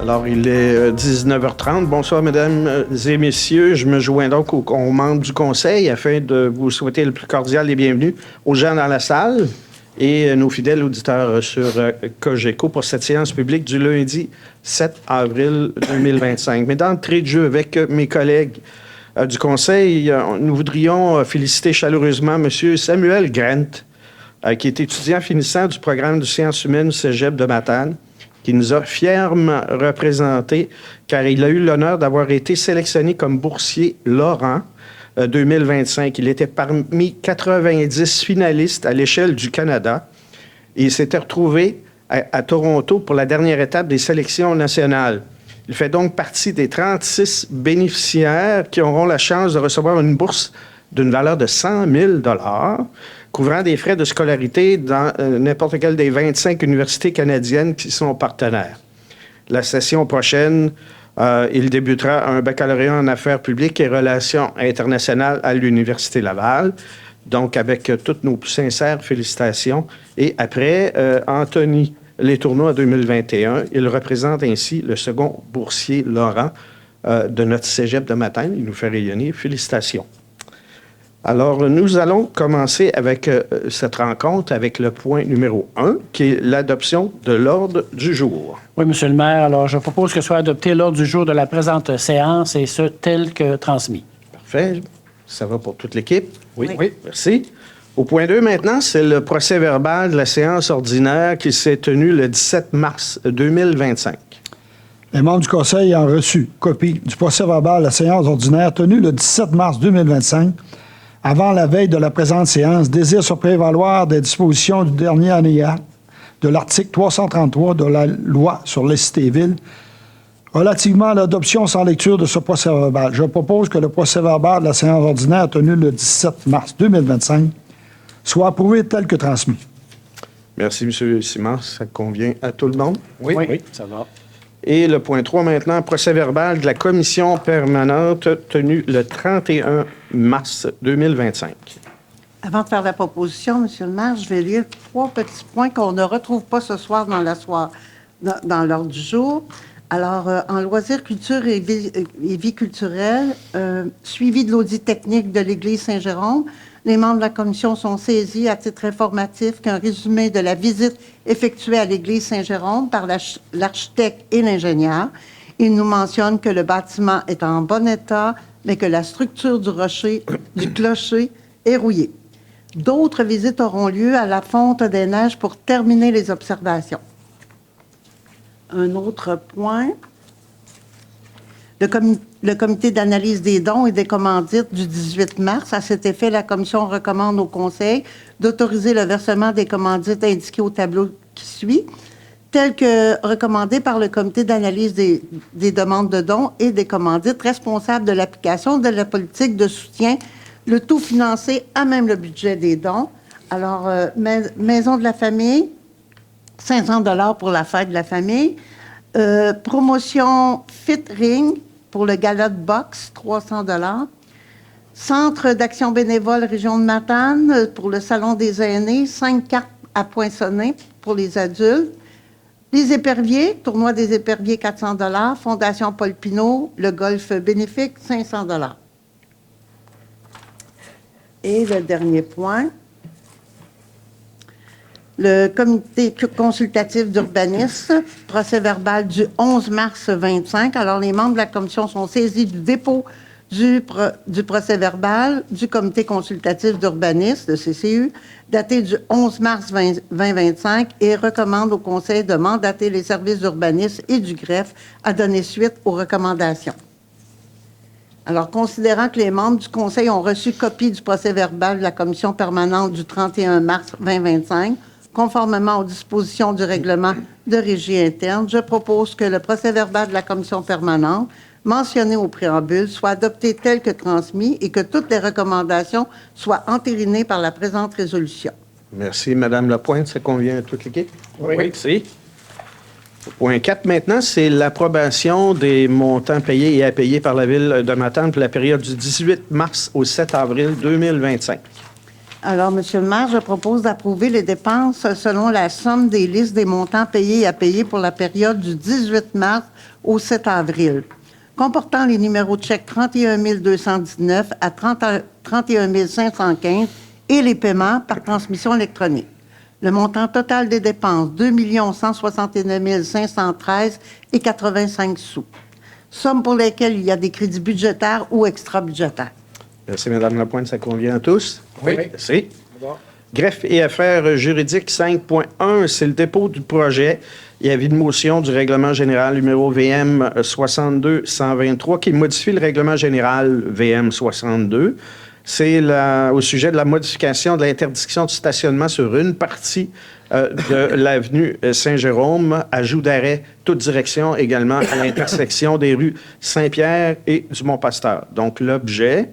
Alors, il est 19h30. Bonsoir, mesdames et messieurs. Je me joins donc aux membres du Conseil afin de vous souhaiter le plus cordial des bienvenus aux gens dans la salle et nos fidèles auditeurs sur Cogeco pour cette séance publique du lundi 7 avril 2025. Mais d'entrée de jeu avec mes collègues du Conseil, nous voudrions féliciter chaleureusement M. Samuel Grant, qui est étudiant finissant du programme de sciences humaines au Cégep de Matane, qui nous a fièrement représentés, car il a eu l'honneur d'avoir été sélectionné comme boursier Laurent 2025. Il était parmi 90 finalistes à l'échelle du Canada et il s'était retrouvé à Toronto pour la dernière étape des sélections nationales. Il fait donc partie des 36 bénéficiaires qui auront la chance de recevoir une bourse d'une valeur de 100 000 $ couvrant des frais de scolarité dans n'importe quelle des 25 universités canadiennes qui sont partenaires. La session prochaine, il débutera un baccalauréat en affaires publiques et relations internationales à l'Université Laval, donc avec toutes nos plus sincères félicitations. Et après, Anthony Letourneau en 2021, il représente ainsi le second boursier Laurent de notre cégep de Matane. Il nous fait rayonner. Félicitations. Alors, nous allons commencer avec cette rencontre avec le point numéro 1, qui est l'adoption de l'ordre du jour. Oui, Monsieur le maire. Alors, je propose que soit adopté l'ordre du jour de la présente séance et ce, tel que transmis. Parfait. Ça va pour toute l'équipe? Oui. Merci. Au point 2, maintenant, c'est le procès-verbal de la séance ordinaire qui s'est tenue le 17 mars 2025. Les membres du Conseil ont reçu copie du procès-verbal de la séance ordinaire tenue le 17 mars 2025 avant la veille de la présente séance, désire se prévaloir des dispositions du dernier alinéa de l'article 333 de la loi sur les cités-villes relativement à l'adoption sans lecture de ce procès-verbal. Je propose que le procès-verbal de la séance ordinaire tenue le 17 mars 2025 soit approuvé tel que transmis. Merci, M. Simard. Ça convient à tout le monde? Oui, ça va. Et le point 3 maintenant, procès-verbal de la commission permanente tenue le 31 mars 2025. Avant de faire la proposition, M. le maire, je vais lire 3 petits points qu'on ne retrouve pas ce soir dans l'ordre du jour. Alors, en loisirs, culture et vie culturelle, suivi de l'audit technique de l'Église Saint-Jérôme, les membres de la commission sont saisis à titre informatif qu'un résumé de la visite effectuée à l'Église Saint-Jérôme par l'architecte et l'ingénieur. Il nous mentionne que le bâtiment est en bon état, mais que la structure du clocher est rouillée. D'autres visites auront lieu à la fonte des neiges pour terminer les observations. Un autre point. Le comité d'analyse des dons et des commandites du 18 mars. À cet effet, la Commission recommande au Conseil d'autoriser le versement des commandites indiquées au tableau qui suit, tel que recommandé par le comité d'analyse des demandes de dons et des commandites responsable de l'application de la politique de soutien, le tout financé à même le budget des dons. Alors, Maison de la famille, 500 $ pour la fête de la famille. Promotion Fit Ring pour le gala de boxe, 300 $. Centre d'action bénévole Région de Matane pour le salon des aînés, 5 cartes à poinçonner pour les adultes. Les éperviers, tournoi des éperviers, 400 $. Fondation Paul Pinot, le golf bénéfique, 500 $. Et le dernier point, le comité consultatif d'urbanisme, procès-verbal du 11 mars 25. Alors, les membres de la commission sont saisis du dépôt du procès-verbal du comité consultatif d'urbanisme, le CCU, daté du 11 mars 2025 et recommandent au Conseil de mandater les services d'urbanisme et du greffe à donner suite aux recommandations. Alors, considérant que les membres du Conseil ont reçu copie du procès-verbal de la commission permanente du 31 mars 2025, conformément aux dispositions du règlement de régie interne, je propose que le procès-verbal de la commission permanente, mentionné au préambule, soit adopté tel que transmis et que toutes les recommandations soient entérinées par la présente résolution. Merci, Mme Lapointe. Ça convient à toute l'équipe? Oui. Merci. Point 4 maintenant, c'est l'approbation des montants payés et à payer par la Ville de Matane pour la période du 18 mars au 7 avril 2025. Alors, Monsieur le maire, je propose d'approuver les dépenses selon la somme des listes des montants payés et à payer pour la période du 18 mars au 7 avril, comportant les numéros de chèque 31 219 à 31 515 et les paiements par transmission électronique. Le montant total des dépenses, 2 169 513 et 85 sous. Sommes pour lesquelles il y a des crédits budgétaires ou extra-budgétaires. Merci, Mme Lapointe. Ça convient à tous? Oui. Merci. Greffe et affaires juridiques 5.1, c'est le dépôt du projet et avis de motion du règlement général numéro VM 62-123 qui modifie le règlement général VM 62. C'est au sujet de la modification de l'interdiction de stationnement sur une partie de l'avenue Saint-Jérôme, ajout d'arrêt toute direction également à l'intersection des rues Saint-Pierre et du Mont-Pasteur. Donc, l'objet,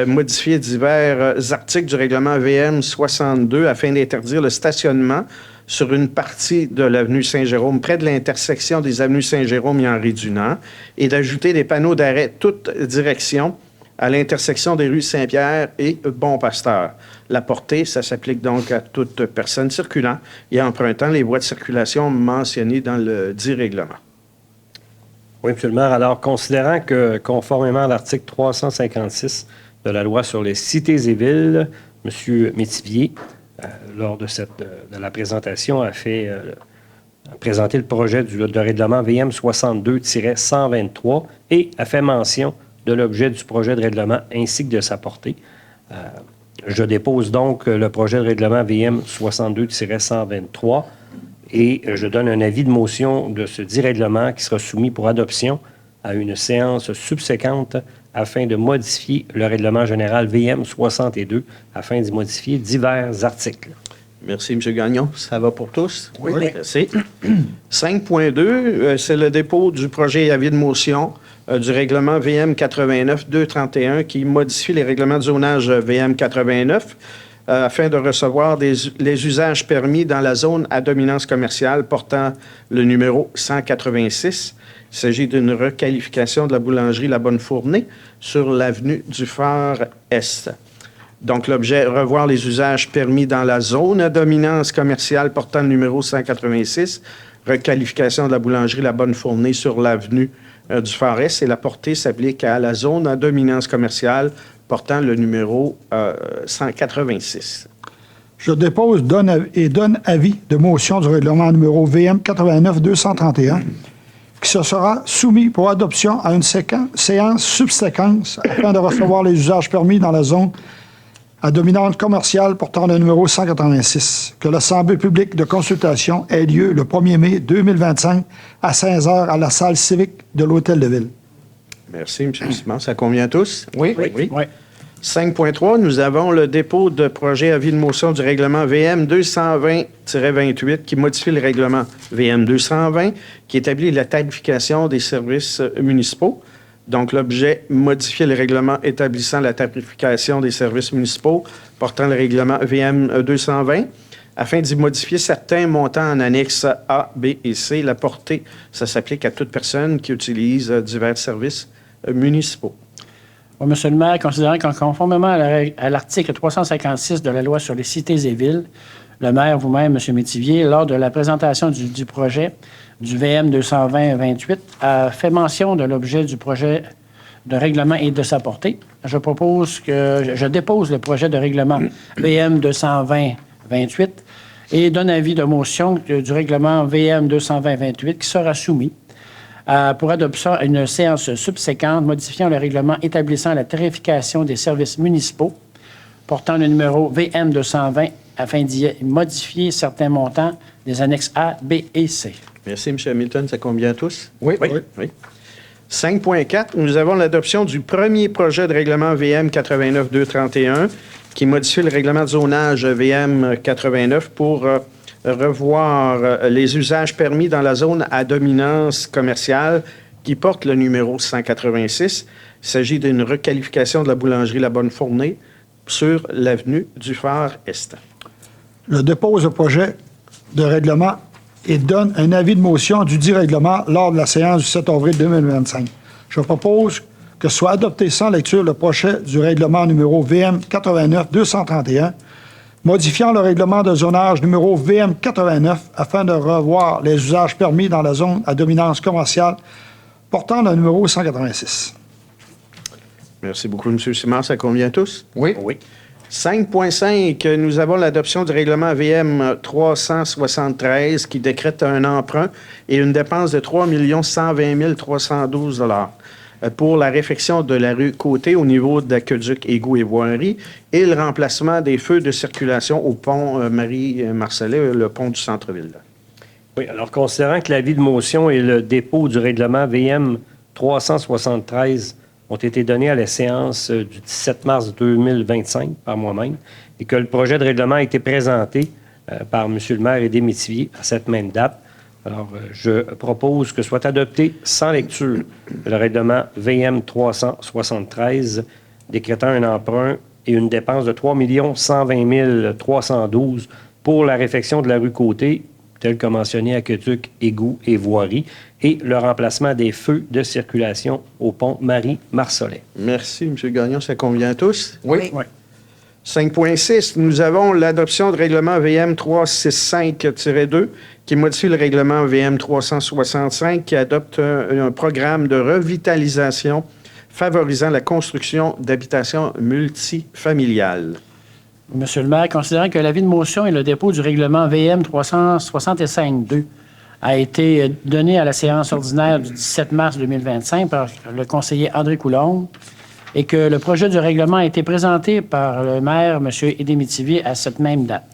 modifier divers articles du règlement VM 62 afin d'interdire le stationnement sur une partie de l'avenue Saint-Jérôme près de l'intersection des avenues Saint-Jérôme et Henri-Dunant et d'ajouter des panneaux d'arrêt toute direction à l'intersection des rues Saint-Pierre et Bon-Pasteur. La portée, ça s'applique donc à toute personne circulant et empruntant les voies de circulation mentionnées dans le dit règlement. Oui, M. le maire. Alors, considérant que, conformément à l'article 356 de la loi sur les cités et villes, M. Métivier, lors de la présentation, a présenté le projet de règlement VM 62-123 et a fait mention de l'objet du projet de règlement ainsi que de sa portée. Je dépose donc le projet de règlement VM 62-123 et je donne un avis de motion de ce dit règlement qui sera soumis pour adoption à une séance subséquente afin de modifier le règlement général VM 62 afin d'y modifier divers articles. Merci, M. Gagnon. Ça va pour tous? Oui. Merci. 5.2, c'est le dépôt du projet et avis de motion du règlement VM 89-231 qui modifie les règlements de zonage VM 89 afin de recevoir les usages permis dans la zone à dominance commerciale portant le numéro 186. Il s'agit d'une requalification de la boulangerie La Bonne Fournée sur l'avenue du Phare-Est. Donc, l'objet, revoir les usages permis dans la zone à dominance commerciale portant le numéro 186, requalification de la boulangerie La Bonne Fournée sur l'avenue du Phare-Est, et la portée s'applique à la zone à dominance commerciale portant le numéro 186. Je dépose donne avis de motion du règlement numéro VM 89-231 qui se sera soumis pour adoption à une séance subséquente afin de recevoir les usages permis dans la zone à dominante commerciale portant le numéro 186, que l'Assemblée publique de consultation ait lieu le 1er mai 2025 à 16h à la salle civique de l'Hôtel de Ville. Merci, M. Simon. Ça convient à tous? Oui. 5.3, nous avons le dépôt de projet avis de motion du règlement VM 220-28 qui modifie le règlement VM 220 qui établit la tarification des services municipaux. Donc, l'objet, modifier le règlement établissant la tarification des services municipaux portant le règlement VM 220 afin d'y modifier certains montants en annexes A, B et C. La portée, ça s'applique à toute personne qui utilise divers services municipaux. Oui, Monsieur le maire, considérant qu'en conformément à l'article 356 de la loi sur les cités et villes, le maire, vous-même, M. Métivier, lors de la présentation du projet du VM 220-28, a fait mention de l'objet du projet de règlement et de sa portée. Je dépose le projet de règlement VM 220-28 et donne avis de motion du règlement VM 220-28 qui sera soumis pour adoption à une séance subséquente modifiant le règlement établissant la tarification des services municipaux portant le numéro VM 220 afin d'y modifier certains montants des annexes A, B et C. Merci, M. Hamilton. Ça convient à tous? Oui. 5.4, nous avons l'adoption du premier projet de règlement VM 89-231 qui modifie le règlement de zonage VM 89 pour revoir les usages permis dans la zone à dominance commerciale qui porte le numéro 186. Il s'agit d'une requalification de la boulangerie La Bonne Fournée sur l'avenue du Phare-Est. Je dépose le projet de règlement et donne un avis de motion du dit règlement lors de la séance du 7 avril 2025. Je propose que soit adopté sans lecture le projet du règlement numéro VM 89-231 modifiant le règlement de zonage numéro VM 89 afin de revoir les usages permis dans la zone à dominance commerciale portant le numéro 186. Merci beaucoup, M. Simard. Ça convient à tous? Oui. Oui. 5.5, nous avons l'adoption du règlement VM 373 qui décrète un emprunt et une dépense de 3 120 312 pour la réfection de la rue Côté au niveau d'aqueduc, égouts et voiries et le remplacement des feux de circulation au pont Marie-Marcellet, le pont du centre-ville. Oui, alors considérant que l'avis de motion et le dépôt du règlement VM 373 ont été donnés à la séance du 17 mars 2025 par moi-même et que le projet de règlement a été présenté par M. le maire et des Métivier à cette même date. Alors, je propose que soit adopté sans lecture le règlement VM 373 décrétant un emprunt et une dépense de 3 120 312 pour la réfection de la rue Côté, tel que mentionné aqueduc, égouts et voiries, et le remplacement des feux de circulation au pont Marie-Marcellet. Merci, M. Gagnon. Ça convient à tous? Oui. 5.6, nous avons l'adoption de règlement VM 365-2 qui modifie le règlement VM 365 qui adopte un programme de revitalisation favorisant la construction d'habitations multifamiliales. Monsieur le maire, considérant que l'avis de motion et le dépôt du règlement VM 365-2 a été donné à la séance ordinaire du 17 mars 2025 par le conseiller André Coulombe et que le projet du règlement a été présenté par le maire, M. Édé-Métivier, à cette même date.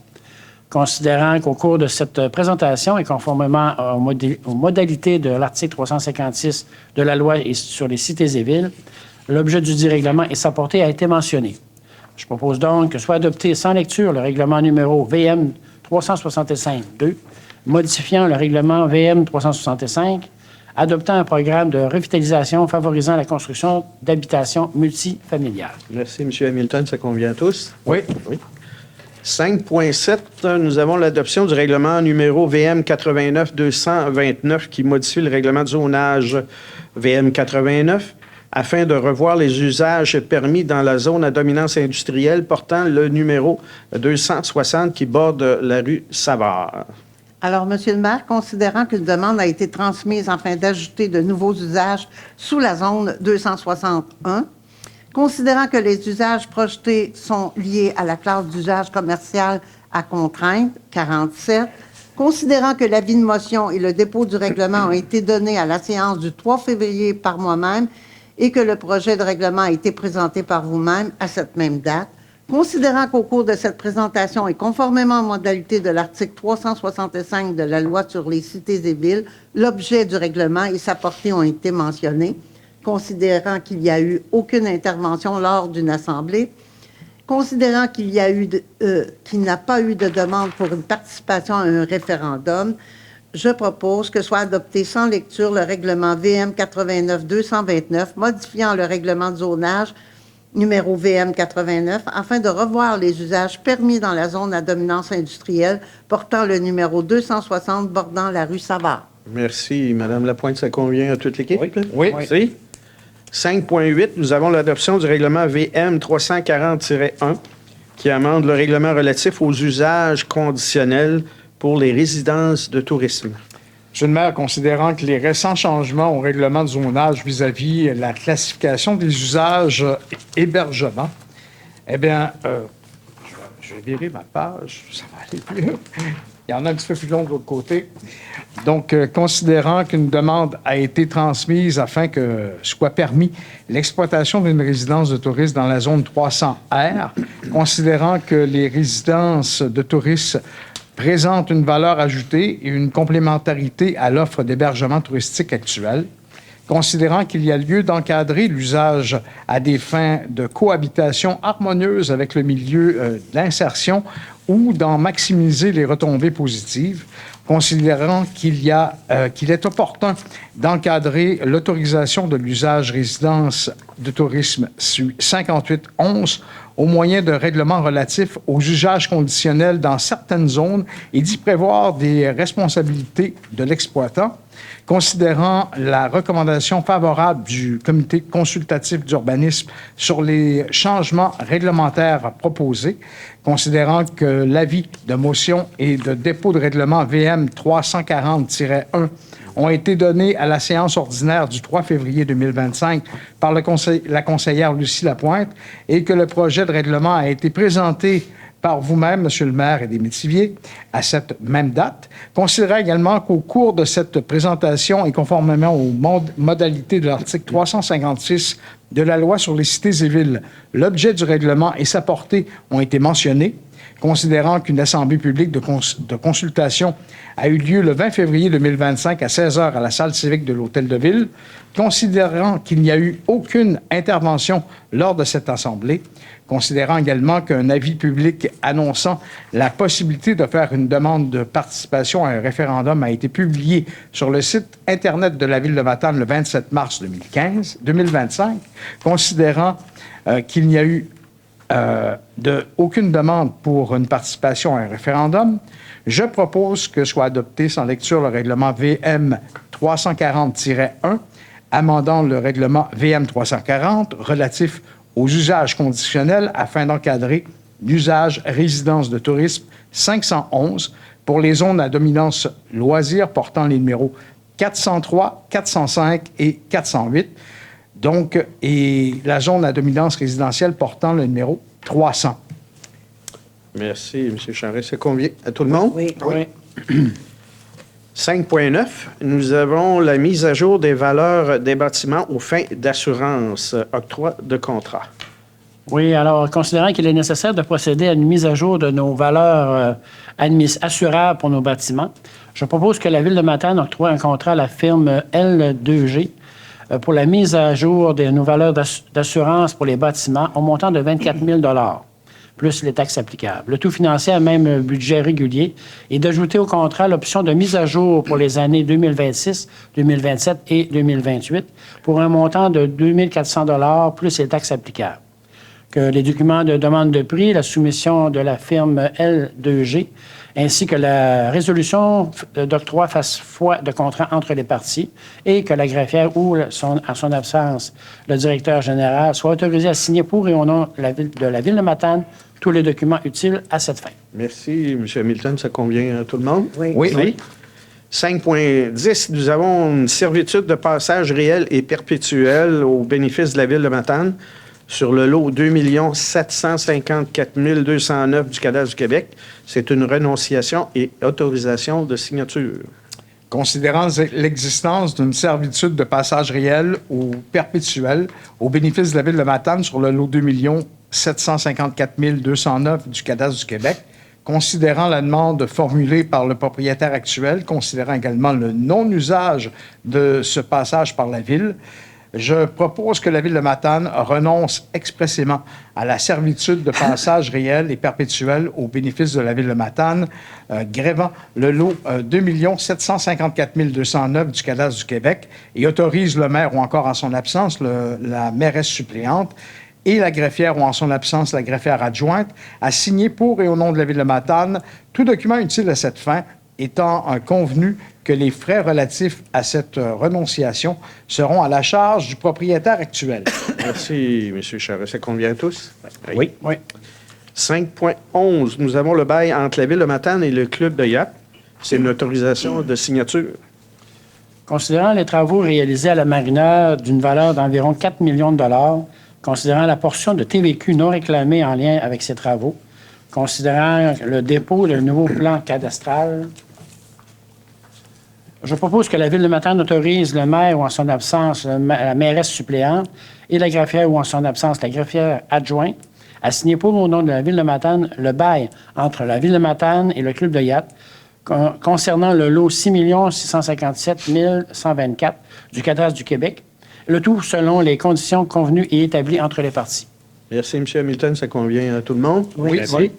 Considérant qu'au cours de cette présentation et conformément aux modalités de l'article 356 de la loi sur les cités et villes, l'objet du dit règlement et sa portée a été mentionné. Je propose donc que soit adopté sans lecture le règlement numéro VM 365-2, modifiant le règlement VM 365, adoptant un programme de revitalisation favorisant la construction d'habitations multifamiliales. Merci, M. Hamilton. Ça convient à tous? Oui. 5.7, nous avons l'adoption du règlement numéro VM 89-229 qui modifie le règlement de zonage VM 89 afin de revoir les usages permis dans la zone à dominance industrielle portant le numéro 260 qui borde la rue Savard. Alors, Monsieur le maire, considérant qu'une demande a été transmise afin d'ajouter de nouveaux usages sous la zone 261, considérant que les usages projetés sont liés à la classe d'usage commercial à contrainte, 47, considérant que l'avis de motion et le dépôt du règlement ont été donnés à la séance du 3 février par moi-même et que le projet de règlement a été présenté par vous-même à cette même date, considérant qu'au cours de cette présentation et conformément aux modalités de l'article 365 de la loi sur les cités et villes, l'objet du règlement et sa portée ont été mentionnés, considérant qu'il n'y a eu aucune intervention lors d'une assemblée, considérant qu'il n'a pas eu de demande pour une participation à un référendum, je propose que soit adopté sans lecture le règlement VM 89-229, modifiant le règlement de zonage numéro VM 89, afin de revoir les usages permis dans la zone à dominance industrielle portant le numéro 260 bordant la rue Savard. Merci, Mme Lapointe. Ça convient à toute l'équipe? Oui. Merci. 5.8, nous avons l'adoption du règlement VM 340-1 qui amende le règlement relatif aux usages conditionnels pour les résidences de tourisme. Monsieur le maire, considérant que les récents changements au règlement de zonage vis-à-vis la classification des usages hébergement, eh bien, je vais virer ma page, ça va aller plus. Il y en a un petit peu plus long de l'autre côté. Donc, considérant qu'une demande a été transmise afin que soit permis l'exploitation d'une résidence de tourisme dans la zone 300R, considérant que les résidences de tourisme présentent une valeur ajoutée et une complémentarité à l'offre d'hébergement touristique actuelle, considérant qu'il y a lieu d'encadrer l'usage à des fins de cohabitation harmonieuse avec le milieu d'insertion ou d'en maximiser les retombées positives, considérant qu'il est opportun d'encadrer l'autorisation de l'usage résidence de tourisme 5811 au moyen d'un règlement relatif aux usages conditionnels dans certaines zones et d'y prévoir des responsabilités de l'exploitant, considérant la recommandation favorable du Comité consultatif d'urbanisme sur les changements réglementaires proposés, considérant que l'avis de motion et de dépôt de règlement VM 340-1 ont été donnés à la séance ordinaire du 3 février 2025 par la conseillère Lucie Lapointe et que le projet de règlement a été présenté par vous-même, Monsieur le maire et des Métiviers, à cette même date. Considérant également qu'au cours de cette présentation et conformément aux modalités de l'article 356 de la loi sur les cités et villes, l'objet du règlement et sa portée ont été mentionnés, considérant qu'une assemblée publique de consultation a eu lieu le 20 février 2025 à 16h à la salle civique de l'Hôtel de Ville, considérant qu'il n'y a eu aucune intervention lors de cette assemblée, considérant également qu'un avis public annonçant la possibilité de faire une demande de participation à un référendum a été publié sur le site Internet de la Ville de Matane le 27 mars 2025, considérant qu'il n'y a eu aucune demande pour une participation à un référendum, je propose que soit adopté sans lecture le règlement VM 340-1, amendant le règlement VM 340 relatif aux usages conditionnels afin d'encadrer l'usage résidence de tourisme 511 pour les zones à dominance loisirs portant les numéros 403, 405 et 408. Donc, et la zone à dominance résidentielle portant le numéro 300. Merci, M. Charest. Ça convient à tout le monde? Oui. 5.9, nous avons la mise à jour des valeurs des bâtiments aux fins d'assurance, octroi de contrat. Oui, alors, considérant qu'il est nécessaire de procéder à une mise à jour de nos valeurs assurables pour nos bâtiments, je propose que la Ville de Matane octroie un contrat à la firme L2G pour la mise à jour de nos valeurs d'assurance pour les bâtiments au montant de 24 000 plus les taxes applicables. Le tout financé à même budget régulier et d'ajouter au contrat l'option de mise à jour pour les années 2026, 2027 et 2028 pour un montant de 2 400 plus les taxes applicables. Que les documents de demande de prix, la soumission de la firme L2G, ainsi que la résolution d'octroi fasse foi de contrat entre les parties et que la greffière ou, en son absence, le directeur général soit autorisé à signer pour et au nom de la Ville de Matane tous les documents utiles à cette fin. Merci, M. Hamilton. Ça convient à tout le monde? Oui. 5.10, nous avons une servitude de passage réel et perpétuel au bénéfice de la Ville de Matane sur le lot 2 754 209 du cadastre du Québec. C'est une renonciation et autorisation de signature. Considérant l'existence d'une servitude de passage réel ou perpétuel au bénéfice de la Ville de Matane sur le lot 2 754 209 du cadastre du Québec, considérant la demande formulée par le propriétaire actuel, considérant également le non-usage de ce passage par la Ville, je propose que la Ville de Matane renonce expressément à la servitude de passage réel et perpétuel au bénéfice de la Ville de Matane, grévant le lot 2 754 209 du cadastre du Québec et autorise le maire ou encore en son absence la mairesse suppléante et la greffière ou en son absence la greffière adjointe à signer pour et au nom de la Ville de Matane tout document utile à cette fin, étant convenu que les frais relatifs à cette renonciation seront à la charge du propriétaire actuel. Merci, M. Charest. Ça convient à tous? Oui. 5.11, nous avons le bail entre la Ville de Matane et le Club de yacht. C'est une autorisation de signature. Considérant les travaux réalisés à la Marina d'une valeur d'environ 4 millions de dollars, considérant la portion de TVQ non réclamée en lien avec ces travaux, considérant le dépôt d'un nouveau plan cadastral, je propose que la Ville de Matane autorise le maire ou en son absence la mairesse suppléante et la greffière ou en son absence la greffière adjointe à signer pour au nom de la Ville de Matane le bail entre la Ville de Matane et le Club de yacht concernant le lot 6 657 124 du cadastre du Québec, le tout selon les conditions convenues et établies entre les parties. Merci, M. Hamilton. Ça convient à tout le monde? Oui. Merci.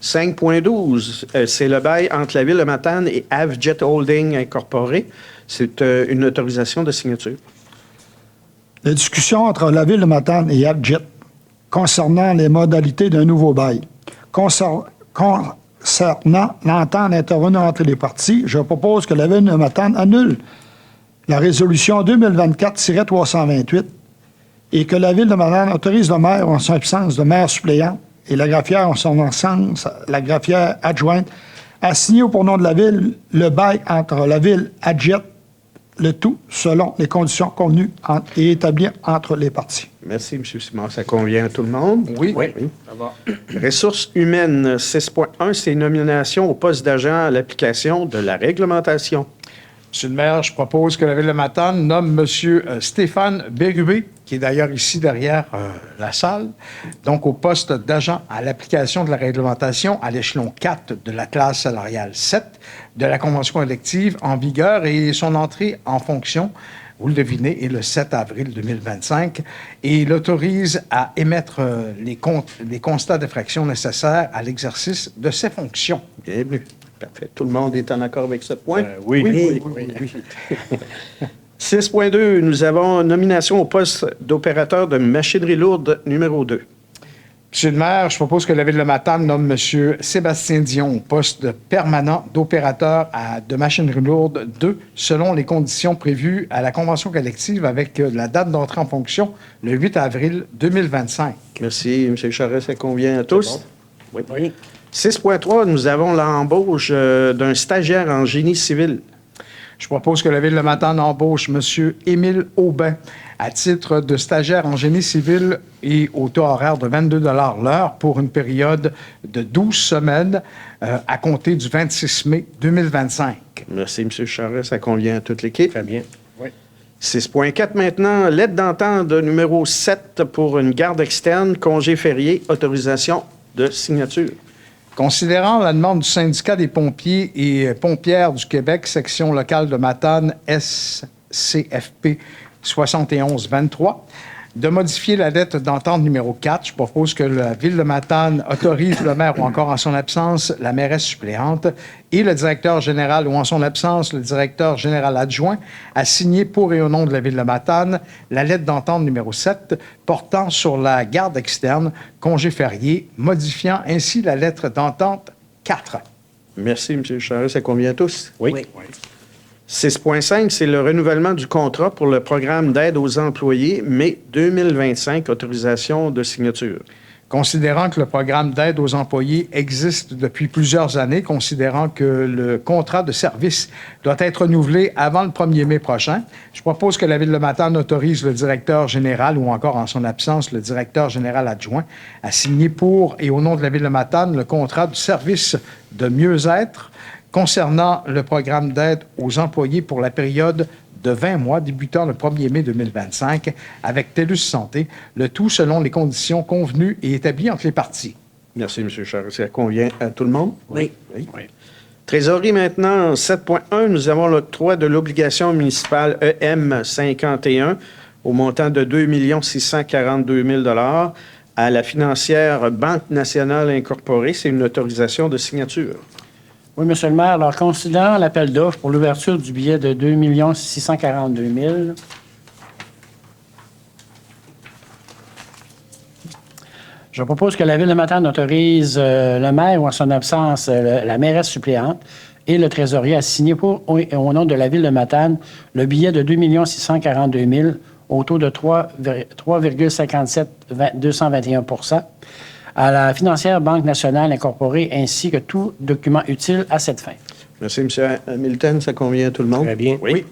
5.12, c'est le bail entre la Ville de Matane et Avjet Holding Incorporé. C'est une autorisation de signature. Les discussions entre la Ville de Matane et Avjet concernant les modalités d'un nouveau bail. Concernant l'entente intervenue entre les parties, je propose que la Ville de Matane annule la résolution 2024-328 et que la Ville de Matane autorise le maire en son absence de maire suppléant et la greffière en son absence, la greffière adjointe, à signer au nom de la Ville le bail entre la Ville Avjet, le tout selon les conditions convenues et établies entre les parties. Merci, M. Simard. Ça convient à tout le monde? Oui. Ça va. Ressources humaines, 6.1, c'est nomination au poste d'agent à l'application de la réglementation. Monsieur le maire, je propose que la Ville de Matane nomme M. Stéphane Bérubé, qui est d'ailleurs ici derrière la salle, donc au poste d'agent à l'application de la réglementation à l'échelon 4 de la classe salariale 7 de la Convention collective en vigueur et son entrée en fonction, vous le devinez, est le 7 avril 2025 et il autorise à émettre les constats d'infraction nécessaires à l'exercice de ses fonctions. Bienvenue. Parfait. Tout le monde est en accord avec ce point? Oui. 6.2, nous avons nomination au poste d'opérateur de machinerie lourde numéro 2. Monsieur le maire, je propose que la Ville de Matane nomme M. Sébastien Dion au poste permanent d'opérateur de machinerie lourde 2 selon les conditions prévues à la Convention collective avec la date d'entrée en fonction le 8 avril 2025. Merci, M. Charest, ça convient à tous? Bon. Oui. 6.3, nous avons l'embauche d'un stagiaire en génie civil. Je propose que la Ville de Matane embauche M. Émile Aubin à titre de stagiaire en génie civil et au taux horaire de 22 $ l'heure pour une période de 12 semaines à compter du 26 mai 2025. Merci, M. Charest, ça convient à toute l'équipe. Très bien. Oui. 6.4 maintenant, lettre d'entente numéro 7 pour une garde externe, congé férié, autorisation de signature. Considérant la demande du syndicat des pompiers et pompières du Québec, section locale de Matane, SCFP 7123, de modifier la lettre d'entente numéro 4, je propose que la Ville de Matane autorise le maire ou encore en son absence la mairesse suppléante et le directeur général ou en son absence le directeur général adjoint à signer pour et au nom de la Ville de Matane la lettre d'entente numéro 7 portant sur la garde externe, congé férié, modifiant ainsi la lettre d'entente 4. Merci, M. Charest, ça convient à tous? Oui. 6.5, c'est le renouvellement du contrat pour le programme d'aide aux employés, mai 2025, autorisation de signature. Considérant que le programme d'aide aux employés existe depuis plusieurs années, considérant que le contrat de service doit être renouvelé avant le 1er mai prochain, je propose que la Ville de Matane autorise le directeur général ou encore en son absence le directeur général adjoint à signer pour et au nom de la Ville de Matane le contrat de service de mieux-être concernant le programme d'aide aux employés pour la période de 20 mois débutant le 1er mai 2025 avec TELUS Santé, le tout selon les conditions convenues et établies entre les parties. Merci, M. Charest. Ça convient à tout le monde? Oui. Trésorerie maintenant, 7.1, nous avons l'octroi de l'obligation municipale EM 51 au montant de 2 642 000 $ à la financière Banque nationale incorporée. C'est une autorisation de signature. Oui, Monsieur le maire. Alors, considérant l'appel d'offres pour l'ouverture du billet de 2 642 000 $, je propose que la Ville de Matane autorise le maire ou en son absence la mairesse suppléante et le trésorier à signer pour et au nom de la Ville de Matane le billet de 2 642 000 $ au taux de 3,57 % à la financière Banque nationale incorporée ainsi que tout document utile à cette fin. Merci, M. Hamilton. Ça convient à tout le monde? Très bien. Oui.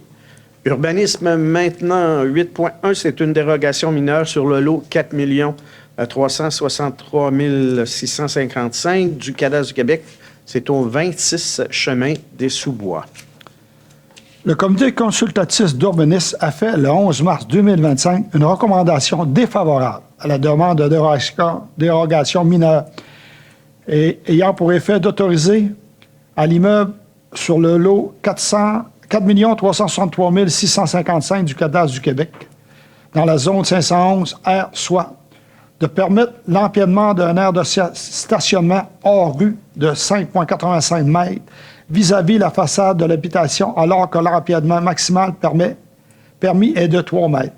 Urbanisme maintenant, 8.1, c'est une dérogation mineure sur le lot 4 363 655 du cadastre du Québec. C'est au 26 chemin des Sous-Bois. Le comité consultatif d'urbanisme a fait le 11 mars 2025 une recommandation défavorable à la demande de dérogation mineure et ayant pour effet d'autoriser à l'immeuble sur le lot 4 363 655 du cadastre du Québec dans la zone 511 R, soit de permettre l'empiètement d'un aire de stationnement hors rue de 5,85 mètres vis-à-vis la façade de l'habitation, alors que l'empiètement maximal permis est de 3 mètres.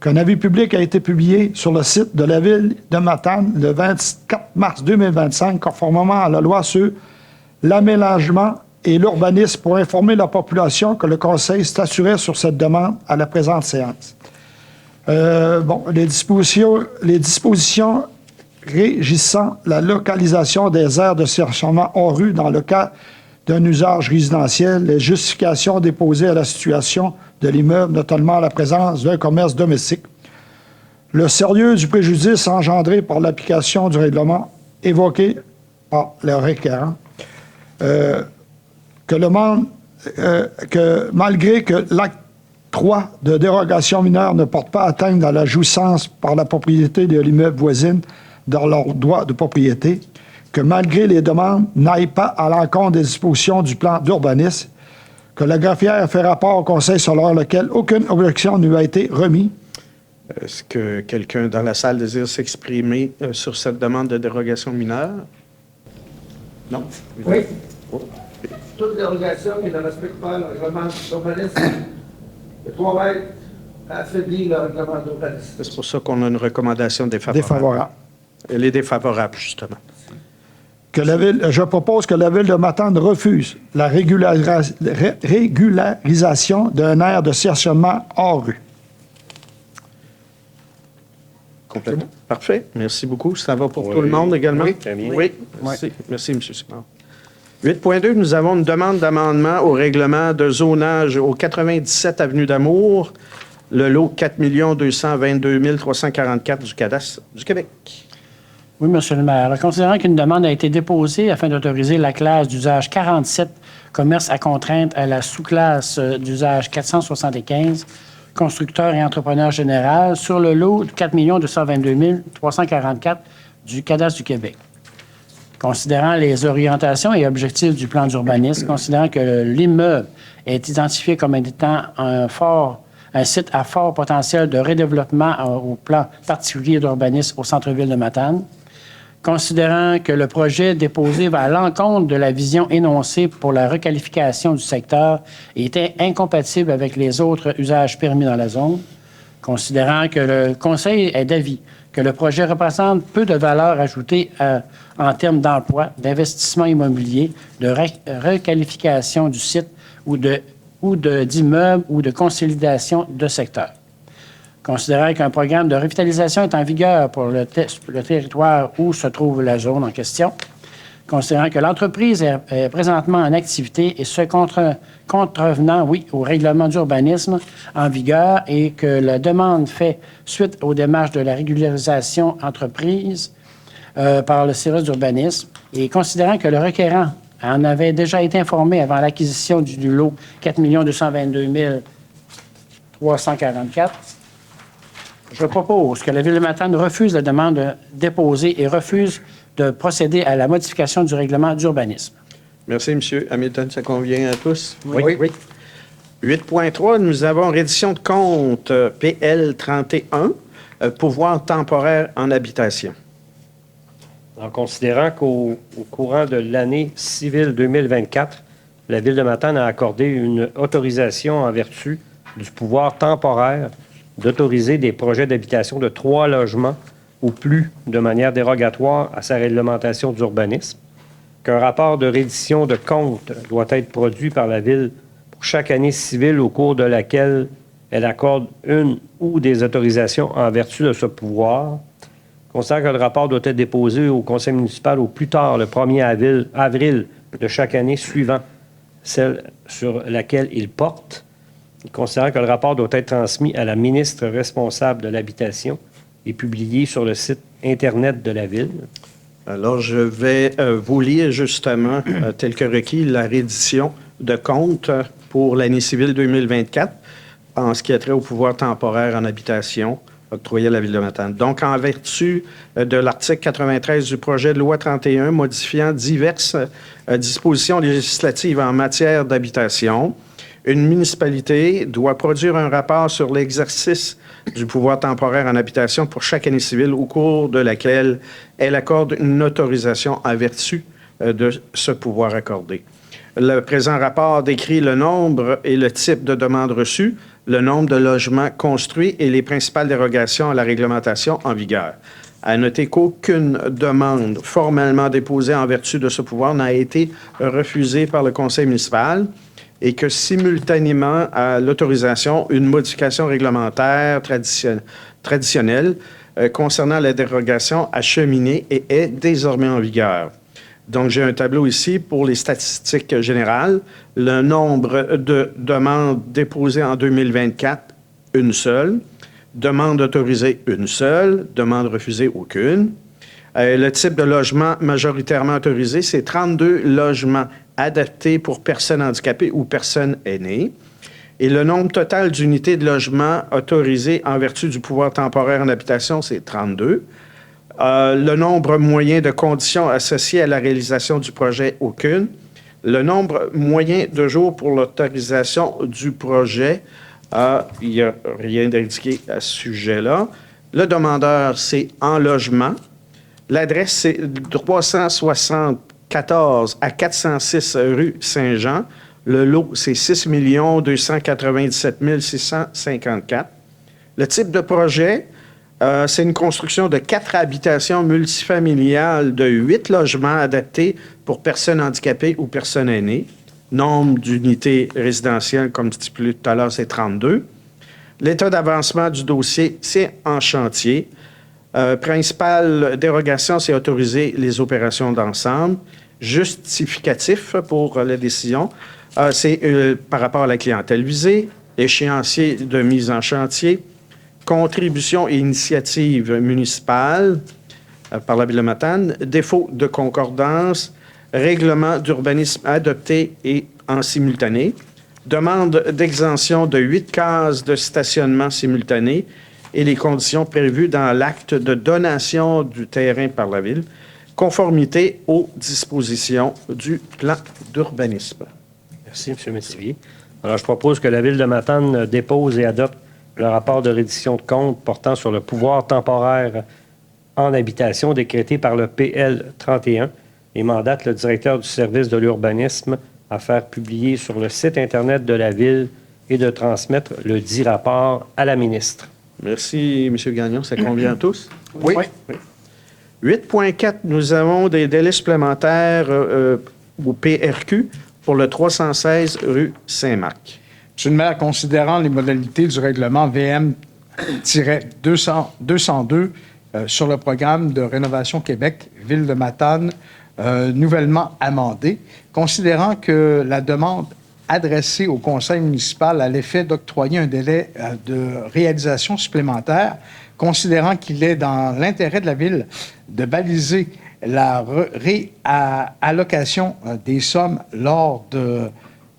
Qu'un avis public a été publié sur le site de la Ville de Matane le 24 mars 2025, conformément à la loi sur l'aménagement et l'urbanisme, pour informer la population que le Conseil statuerait sur cette demande à la présente séance. Les dispositions régissant la localisation des aires de stationnement hors rue dans le cas d'un usage résidentiel, les justifications déposées à la situation de l'immeuble, notamment la présence d'un commerce domestique, le sérieux du préjudice engendré par l'application du règlement évoqué par le requérant, que malgré que l'acte 3 de dérogation mineure ne porte pas atteinte à la jouissance par la propriété de l'immeuble voisine dans leur droit de propriété, que malgré les demandes n'aillent pas à l'encontre des dispositions du plan d'urbanisme, que la greffière a fait rapport au Conseil selon lequel aucune objection ne lui a été remise. Est-ce que quelqu'un dans la salle désire s'exprimer sur cette demande de dérogation mineure? Non? Oui. Toute dérogation qui ne respecte pas le règlement d'urbanisme de 3 mètres affaiblit le règlement d'urbanisme. C'est pour ça qu'on a une recommandation défavorable. Elle est défavorable, justement. Je propose que la Ville de Matane refuse la régularisation d'un aire de stationnement hors rue. Complètement. Parfait. Merci beaucoup. Ça va pour tout le monde également? Oui, très bien. Oui. Merci. Merci, M. Simard. 8.2, nous avons une demande d'amendement au règlement de zonage au 97 Avenue d'Amour, le lot 4 222 344 du cadastre du Québec. Oui, Monsieur le maire. Considérant qu'une demande a été déposée afin d'autoriser la classe d'usage 47, commerce à contrainte, à la sous-classe d'usage 475, constructeur et entrepreneur général, sur le lot de 4 222 344 du cadastre du Québec. Considérant les orientations et objectifs du plan d'urbanisme, considérant que l'immeuble est identifié comme étant un site à fort potentiel de redéveloppement au plan particulier d'urbanisme au centre-ville de Matane, considérant que le projet déposé va à l'encontre de la vision énoncée pour la requalification du secteur et était incompatible avec les autres usages permis dans la zone, considérant que le Conseil est d'avis que le projet représente peu de valeur ajoutée en termes d'emploi, d'investissement immobilier, de requalification du site ou d'immeubles ou de consolidation de secteur. Considérant qu'un programme de revitalisation est en vigueur pour le territoire où se trouve la zone en question, considérant que l'entreprise est présentement en activité et ce contrevenant, au règlement d'urbanisme en vigueur et que la demande fait suite aux démarches de la régularisation entreprise par le service d'urbanisme et considérant que le requérant en avait déjà été informé avant l'acquisition du lot 4 222 344, je propose que la Ville de Matane refuse la demande déposée et refuse de procéder à la modification du règlement d'urbanisme. Merci, M. Hamilton. Ça convient à tous? Oui. 8.3, nous avons reddition de compte PL 31, pouvoir temporaire en habitation. En considérant qu'au courant de l'année civile 2024, la Ville de Matane a accordé une autorisation en vertu du pouvoir temporaire d'autoriser des projets d'habitation de 3 logements ou plus de manière dérogatoire à sa réglementation d'urbanisme, qu'un rapport de reddition de compte doit être produit par la Ville pour chaque année civile au cours de laquelle elle accorde une ou des autorisations en vertu de ce pouvoir, considérant que le rapport doit être déposé au conseil municipal au plus tard le 1er avril de chaque année suivant celle sur laquelle il porte, considérant que le rapport doit être transmis à la ministre responsable de l'habitation et publié sur le site Internet de la Ville. Alors, je vais vous lire justement, tel que requis, la reddition de compte pour l'année civile 2024 en ce qui a trait au pouvoir temporaire en habitation octroyé à la Ville de Matane. Donc, en vertu de l'article 93 du projet de loi 31 modifiant diverses dispositions législatives en matière d'habitation, Une municipalité doit produire un rapport sur l'exercice du pouvoir temporaire en habitation pour chaque année civile au cours de laquelle elle accorde une autorisation en vertu de ce pouvoir accordé. Le présent rapport décrit le nombre et le type de demandes reçues, le nombre de logements construits et les principales dérogations à la réglementation en vigueur. À noter qu'aucune demande formellement déposée en vertu de ce pouvoir n'a été refusée par le conseil municipal et que simultanément à l'autorisation, une modification réglementaire traditionnelle concernant la dérogation a cheminé et est désormais en vigueur. Donc, j'ai un tableau ici pour les statistiques générales. Le nombre de demandes déposées en 2024, une seule. Demande autorisée, une seule. Demande refusée, aucune. Le type de logement majoritairement autorisé, c'est 32 logements adaptés pour personnes handicapées ou personnes aînées. Et le nombre total d'unités de logement autorisées en vertu du pouvoir temporaire en habitation, c'est 32. Le nombre moyen de conditions associées à la réalisation du projet, aucune. Le nombre moyen de jours pour l'autorisation du projet, il n'y a rien d'indiqué à ce sujet-là. Le demandeur, c'est en logement. L'adresse, c'est 374 à 406 rue Saint-Jean. Le lot, c'est 6 297 654. Le type de projet, c'est une construction de 4 habitations multifamiliales de 8 logements adaptés pour personnes handicapées ou personnes aînées. Nombre d'unités résidentielles, comme stipulé tout à l'heure, c'est 32. L'état d'avancement du dossier, c'est en chantier. Principale dérogation, c'est autoriser les opérations d'ensemble. Justificatif pour la décision, c'est par rapport à la clientèle visée, échéancier de mise en chantier, contribution et initiative municipale par la Ville de Matane, défaut de concordance, règlement d'urbanisme adopté et en simultané, demande d'exemption de 8 cases de stationnement simultané et les conditions prévues dans l'acte de donation du terrain par la Ville, conformité aux dispositions du plan d'urbanisme. Merci, M. Métivier. Alors, je propose que la Ville de Matane dépose et adopte le rapport de reddition de comptes portant sur le pouvoir temporaire en habitation décrété par le PL 31 et mandate le directeur du service de l'urbanisme à faire publier sur le site Internet de la Ville et de transmettre le dit rapport à la ministre. Merci, M. Gagnon. Ça convient à tous? Oui. 8.4, nous avons des délais supplémentaires au PRQ pour le 316 rue Saint-Marc. Monsieur le maire, considérant les modalités du règlement VM-202 sur le programme de rénovation Québec, Ville de Matane, nouvellement amendé, considérant que la demande adressée au conseil municipal a l'effet d'octroyer un délai de réalisation supplémentaire, considérant qu'il est dans l'intérêt de la Ville de baliser la réallocation des sommes lors de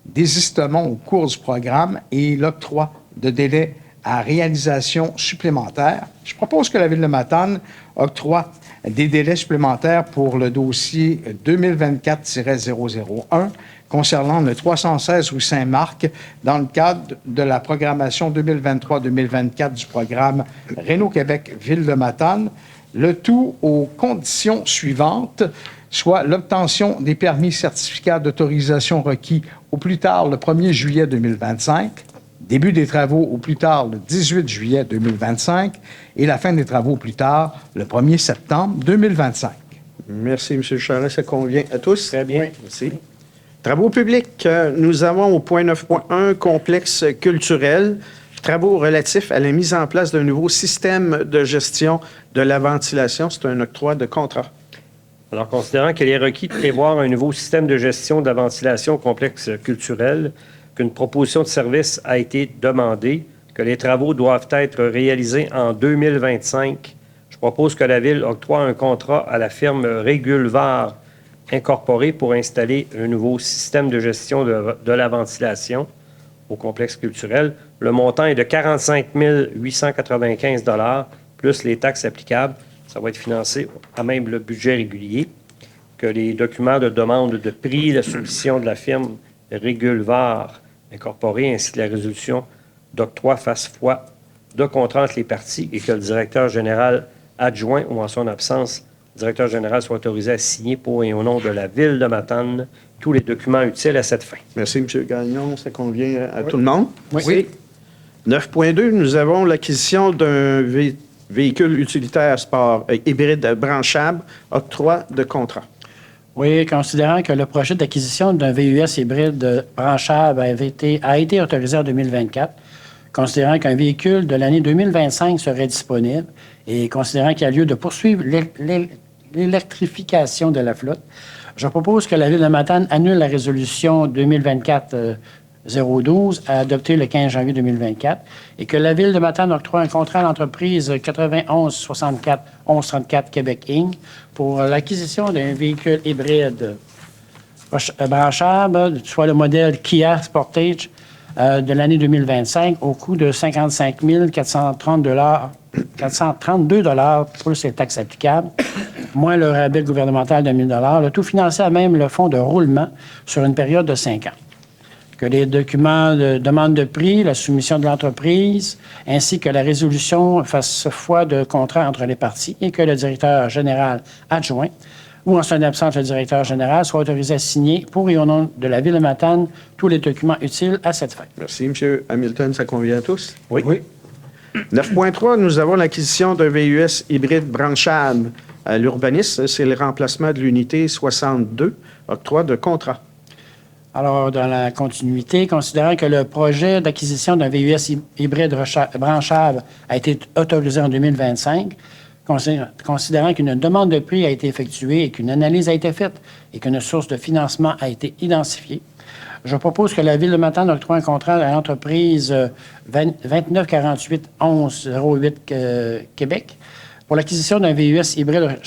désistements au cours du programme et l'octroi de délais à réalisation supplémentaire. Je propose que la Ville de Matane octroie des délais supplémentaires pour le dossier 2024-001 concernant le 316 rue Saint-Marc dans le cadre de la programmation 2023-2024 du programme Réno-Québec Ville de Matane, le tout aux conditions suivantes, soit l'obtention des permis certificats d'autorisation requis au plus tard le 1er juillet 2025, début des travaux au plus tard le 18 juillet 2025 et la fin des travaux au plus tard le 1er septembre 2025. Merci, M. Charest. Ça convient à tous? Très bien. Merci. Travaux publics. Nous avons au point 9.1 complexe culturel, travaux relatifs à la mise en place d'un nouveau système de gestion de la ventilation. C'est un octroi de contrat. Alors, considérant qu'il est requis de prévoir un nouveau système de gestion de la ventilation au complexe culturel, qu'une proposition de service a été demandée, que les travaux doivent être réalisés en 2025, je propose que la Ville octroie un contrat à la firme Régulvar Incorporée pour installer un nouveau système de gestion de la ventilation au complexe culturel. Le montant est de 45 895 $ plus les taxes applicables. Ça va être financé à même le budget régulier. Que les documents de demande de prix, la soumission de la firme Régulvar incorporée ainsi que la résolution d'octroi fasse foi de contrat entre les parties et que le directeur général adjoint ou en son absence, le directeur général soit autorisé à signer pour et au nom de la Ville de Matane tous les documents utiles à cette fin. Merci, M. Gagnon. Ça convient à tout le monde? Oui. 9.2, nous avons l'acquisition d'un véhicule utilitaire sport hybride branchable, octroi de contrat. Oui, considérant que le projet d'acquisition d'un VUS hybride branchable a été autorisé en 2024, considérant qu'un véhicule de l'année 2025 serait disponible et considérant qu'il y a lieu de poursuivre l'électrification de la flotte, je propose que la Ville de Matane annule la résolution 2024-012 adoptée le 15 janvier 2024 et que la Ville de Matane octroie un contrat à l'entreprise 91-64-1134 Québec Inc. pour l'acquisition d'un véhicule hybride branchable, soit le modèle Kia Sportage de l'année 2025 au coût de 55 432 plus les taxes applicables, moins le rabais gouvernemental de 1 000 le tout financé à même le fonds de roulement sur une période de 5 ans. Que les documents de demande de prix, la soumission de l'entreprise, ainsi que la résolution fassent foi de contrat entre les parties et que le directeur général adjoint ou en son absence, le directeur général soit autorisé à signer pour et au nom de la Ville de Matane tous les documents utiles à cette fin. Merci, M. Hamilton. Ça convient à tous? Oui. 9.3, nous avons l'acquisition d'un VUS hybride branchable à l'urbanisme. C'est le remplacement de l'unité 62, octroi de contrat. Alors, dans la continuité, considérant que le projet d'acquisition d'un VUS hybride branchable a été autorisé en 2025, considérant qu'une demande de prix a été effectuée et qu'une analyse a été faite et qu'une source de financement a été identifiée, je propose que la Ville de Matane octroie un contrat à l'entreprise 2948-1108 Québec pour l'acquisition d'un VUS hybride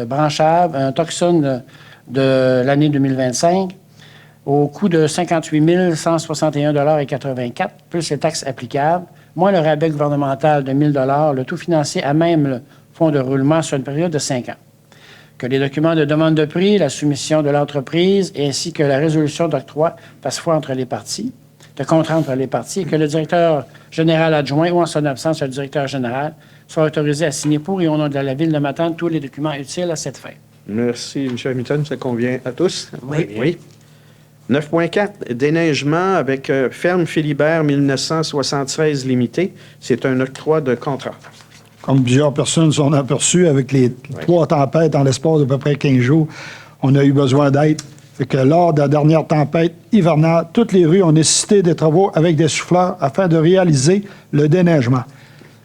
branchable, un Tucson de l'année 2025, au coût de 58 161,84 plus les taxes applicables, moins le rabais gouvernemental de 1 000 le tout financé à même le fonds de roulement sur une période de 5 ans. Que les documents de demande de prix, la soumission de l'entreprise ainsi que la résolution d'octroi fassent foi entre les parties, de contrat entre les parties, et que le directeur général adjoint ou en son absence, le directeur général soit autorisé à signer pour et au nom de la Ville de Matane tous les documents utiles à cette fin. Merci, M. Hamilton. Ça convient à tous? Oui. 9.4, déneigement avec Ferme Philibert 1973 Limité. C'est un octroi de contrat. Comme plusieurs personnes sont aperçues avec les 3 tempêtes en l'espace d'à peu près 15 jours, on a eu besoin d'aide. Fait que lors de la dernière tempête hivernale, toutes les rues ont nécessité des travaux avec des souffleurs afin de réaliser le déneigement.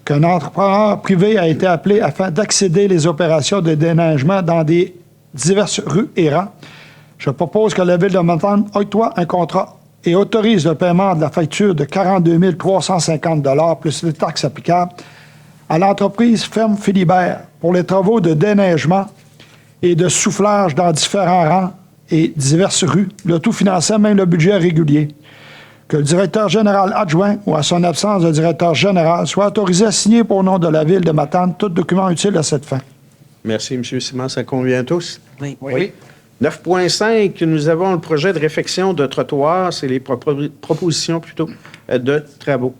Qu'un entrepreneur privé a été appelé afin d'accéder les opérations de déneigement dans des diverses rues errantes. Je propose que la Ville de Matane octroie un contrat et autorise le paiement de la facture de 42 350 plus les taxes applicables à l'entreprise Ferme Philibert pour les travaux de déneigement et de soufflage dans différents rangs et diverses rues, le tout finançant même le budget régulier. Que le directeur général adjoint ou à son absence le directeur général soit autorisé à signer pour le nom de la Ville de Matane tout document utile à cette fin. Merci, M. Simon. Ça convient à tous? Oui. 9.5, nous avons le projet de réfection de trottoirs. C'est les propositions plutôt de travaux.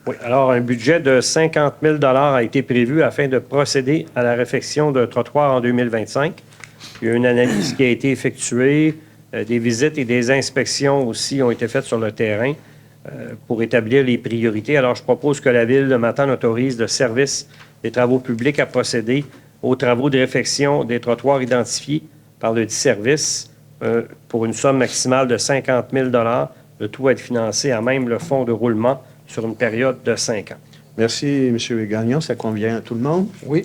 Oui, alors un budget de 50 000 a été prévu afin de procéder à la réfection de trottoirs en 2025. Il y a une analyse qui a été effectuée, des visites et des inspections aussi ont été faites sur le terrain pour établir les priorités. Alors, je propose que la Ville de Matane autorise le service des travaux publics à procéder aux travaux de réfection des trottoirs identifiés par le dit service pour une somme maximale de 50 000 le tout va être financé à même le fonds de roulement sur une période de 5 ans. Merci, M. Gagnon. Ça convient à tout le monde? Oui.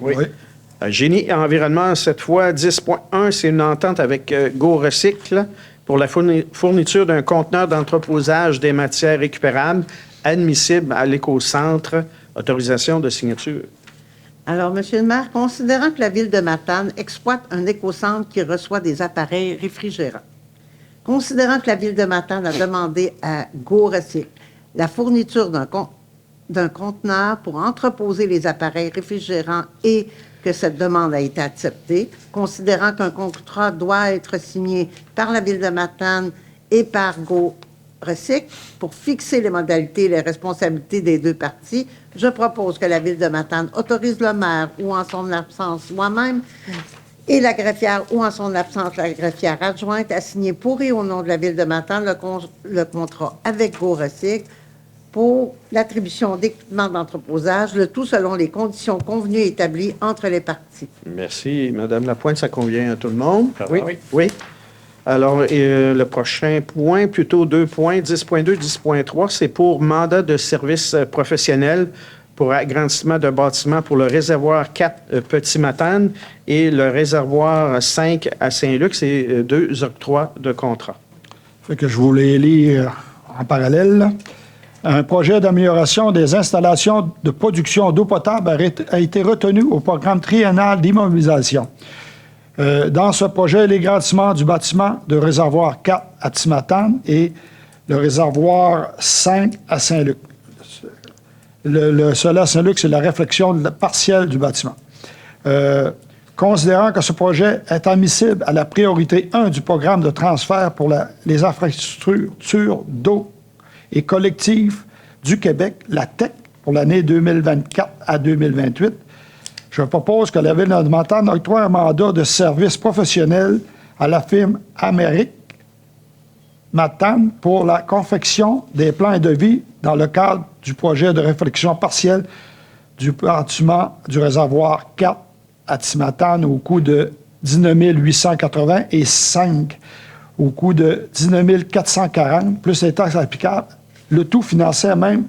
Génie et environnement, cette fois, 10.1, c'est une entente avec Go Recycle pour la fourniture d'un conteneur d'entreposage des matières récupérables admissible à l'écocentre. Autorisation de signature. Alors, M. le maire, considérant que la Ville de Matane exploite un écocentre qui reçoit des appareils réfrigérants, considérant que la Ville de Matane a demandé à Go Recycle la fourniture d'un conteneur pour entreposer les appareils réfrigérants et que cette demande a été acceptée, considérant qu'un contrat doit être signé par la Ville de Matane et par Go Recyc pour fixer les modalités et les responsabilités des deux parties. Je propose que la Ville de Matane autorise le maire ou en son absence moi-même et la greffière ou en son absence la greffière adjointe à signer pour et au nom de la Ville de Matane le contrat avec GoRecyc pour l'attribution d'équipements d'entreposage, le tout selon les conditions convenues et établies entre les parties. Merci, Madame Lapointe, ça convient à tout le monde? Oui. Oui. Alors, le prochain point, plutôt 2 points, 10.2, 10.3, c'est pour mandat de service professionnel pour agrandissement de bâtiment pour le réservoir 4 Petit-Matane et le réservoir 5 à Saint-Luc. C'est 2 octrois de contrat. Fait que je vous les lis en parallèle. Un projet d'amélioration des installations de production d'eau potable a été retenu au programme triennal d'immobilisation. Dans ce projet, l'égrandissement du bâtiment de réservoir 4 à Petit-Matane et le réservoir 5 à Saint-Luc. Celui à Saint-Luc, c'est la réflexion partielle du bâtiment. Considérant que ce projet est admissible à la priorité 1 du programme de transfert pour les infrastructures d'eau et collectives du Québec, la TEC, pour l'année 2024 à 2028, je propose que la Ville de Matane octroie un mandat de service professionnel à la firme Amérique Matane pour la confection des plans et devis dans le cadre du projet de réflexion partielle du bâtiment du réservoir 4 à Petit-Matane au coût de 19 880 et 5 au coût de 19 440, plus les taxes applicables, le tout financé à même